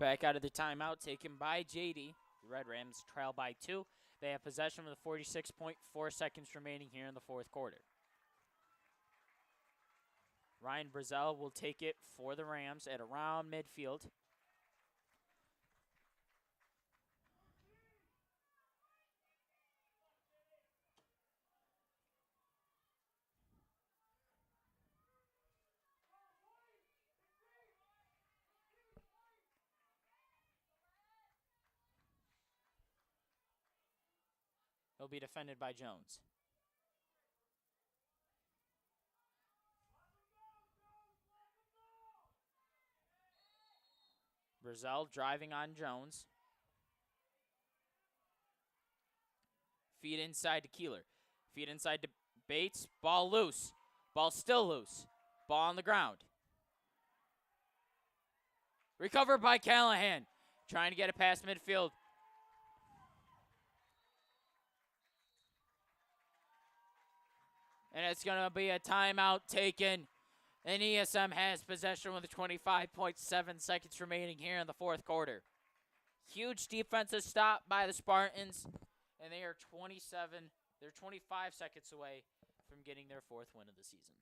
Back out of the timeout taken by JD. The Red Rams trail by 2. They have possession with 46.4 seconds remaining here in the fourth quarter. Ryan Brazel will take it for the Rams at around midfield. He'll be defended by Jones. Brazel driving on Jones. Feed inside to Keeler. Feed inside to Bates. Ball loose. Ball still loose. Ball on the ground. Recovered by Callahan. Trying to get it past midfield. And it's going to be a timeout taken. And ESM has possession with 25.7 seconds remaining here in the fourth quarter. Huge defensive stop by the Spartans. And they are 25 seconds away from getting their 4th win of the season.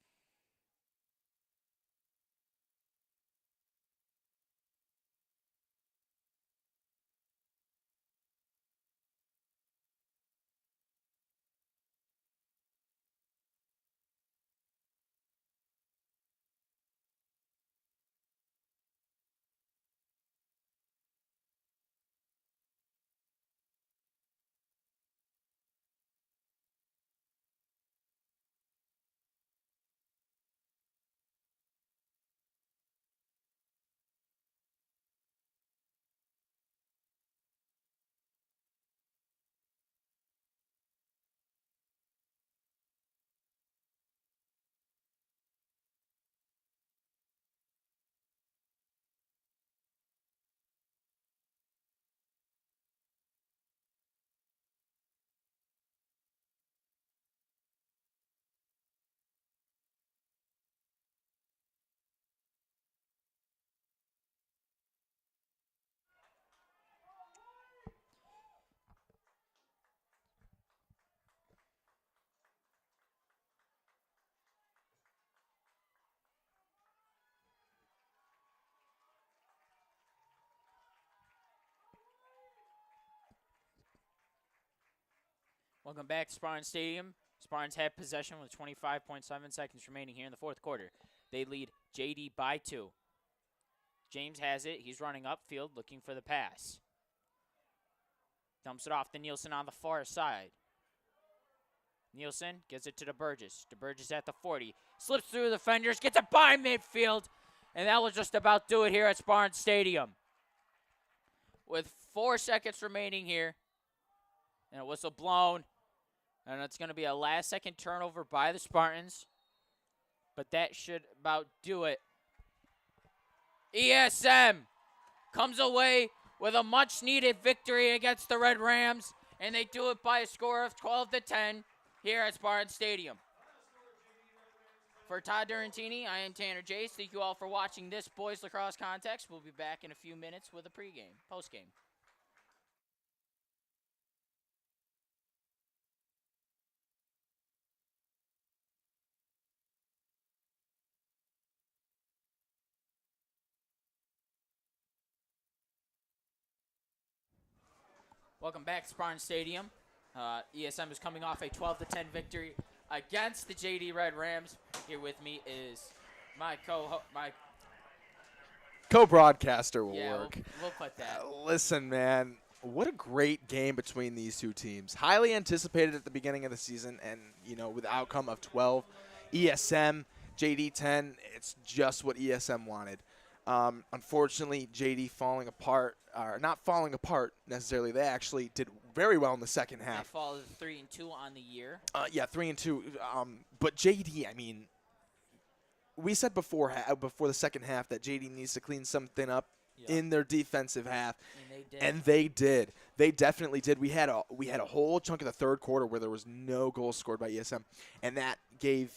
Welcome back to Spartan Stadium. Spartans have possession with 25.7 seconds remaining here in the fourth quarter. They lead JD by 2. James has it. He's running upfield looking for the pass. Dumps it off to Nielsen on the far side. Nielsen gives it to DeBurgess. DeBurgess at the 40. Slips through the defenders, gets it by midfield. And that will just about do it here at Spartan Stadium. With 4 seconds remaining here. And a whistle blown. And it's going to be a last-second turnover by the Spartans. But that should about do it. ESM comes away with a much-needed victory against the Red Rams. And they do it by a score of 12-10 here at Spartan Stadium. For Todd Durantini, I am Tanner Jace. Thank you all for watching this boys lacrosse context. We'll be back in a few minutes with a postgame. Welcome back to Spartan Stadium. ESM is coming off a 12-10 victory against the JD Red Rams. Here with me is my co-broadcaster will yeah, work. We'll put that. Listen, man, what a great game between these two teams. Highly anticipated at the beginning of the season, and with the outcome of 12, ESM, JD 10. It's just what ESM wanted. Unfortunately, JD falling apart, or not falling apart necessarily. They actually did very well in the second half. They fall 3-2 on the year. Yeah, 3-2. But JD, I mean, we said before the second half that JD needs to clean something up in their defensive half, and they did. They definitely did. We had a whole chunk of the third quarter where there was no goals scored by ESM, and that gave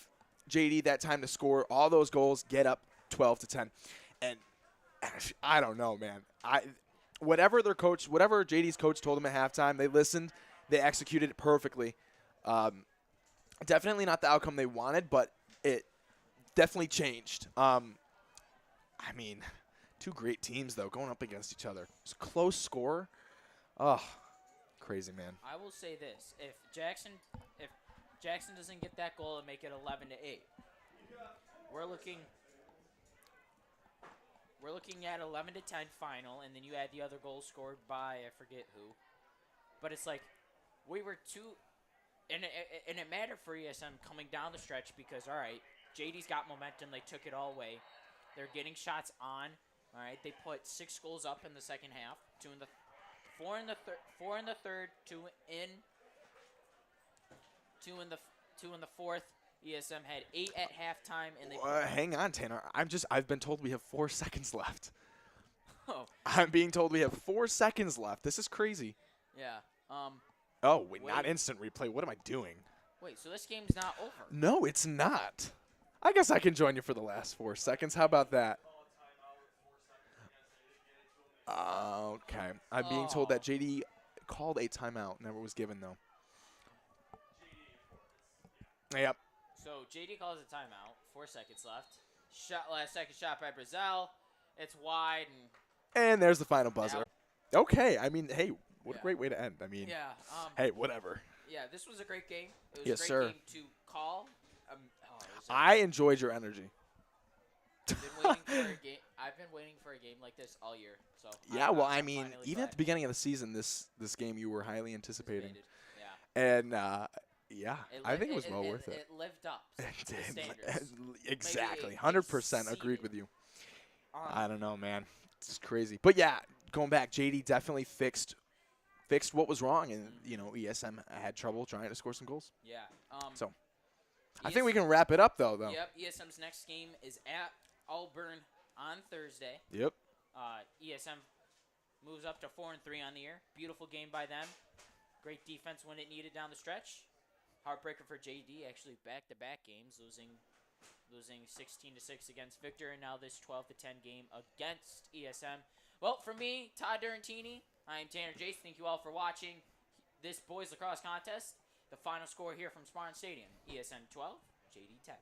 JD that time to score all those goals, get up 12-10. And I don't know, man. Whatever JD's coach told them at halftime, they listened. They executed it perfectly. Definitely not the outcome they wanted, but it definitely changed. I mean, two great teams, though, going up against each other. It's a close score. Oh, crazy, man. I will say this. If Jackson doesn't get that goal and make it 11-8, we're looking at 11-10 final, and then you add the other goals scored by I forget who. But it's like we were and it mattered for ESM coming down the stretch because, all right, JD's got momentum. They took it all away. They're getting shots on. All right, they put 6 goals up in the second half, 4 in the third, 2 in the fourth. ESM had 8 at halftime, and they. Hang on, Tanner. I've been told we have 4 seconds left. Oh. I'm being told we have 4 seconds left. This is crazy. Yeah. Oh, wait, not instant replay. What am I doing? Wait, so this game's not over? No, it's not. I guess I can join you for the last 4 seconds. How about that? Okay. I'm being told that JD called a timeout. Never was given, though. Yep. So JD calls a timeout. 4 seconds left. Last second shot by Brazil. It's wide. And there's the final buzzer. Okay. I mean, hey, what a great way to end. I mean, hey, whatever. Yeah, this was a great game. It was yes, a great game to call. I enjoyed your energy. I've been waiting for a game like this all year. So yeah, well, I mean, even at the beginning of the season, this game you were highly anticipating. Yeah. And yeah, I think it was well worth it. It lived up to the standards. Exactly, 100% agreed with you. I don't know, man. It's crazy. But yeah, going back, JD definitely fixed what was wrong, and ESM had trouble trying to score some goals. Yeah. So I think we can wrap it up though. Yep. ESM's next game is at Auburn on Thursday. Yep. ESM moves up to 4-3 on the year. Beautiful game by them. Great defense when it needed down the stretch. Heartbreaker for JD, actually back-to-back games, losing 16-6 against Victor, and now this 12-10 game against ESM. Well, for me, Todd Durantini, I am Tanner Jace. Thank you all for watching this boys lacrosse contest. The final score here from Spartan Stadium, ESM 12, JD 10.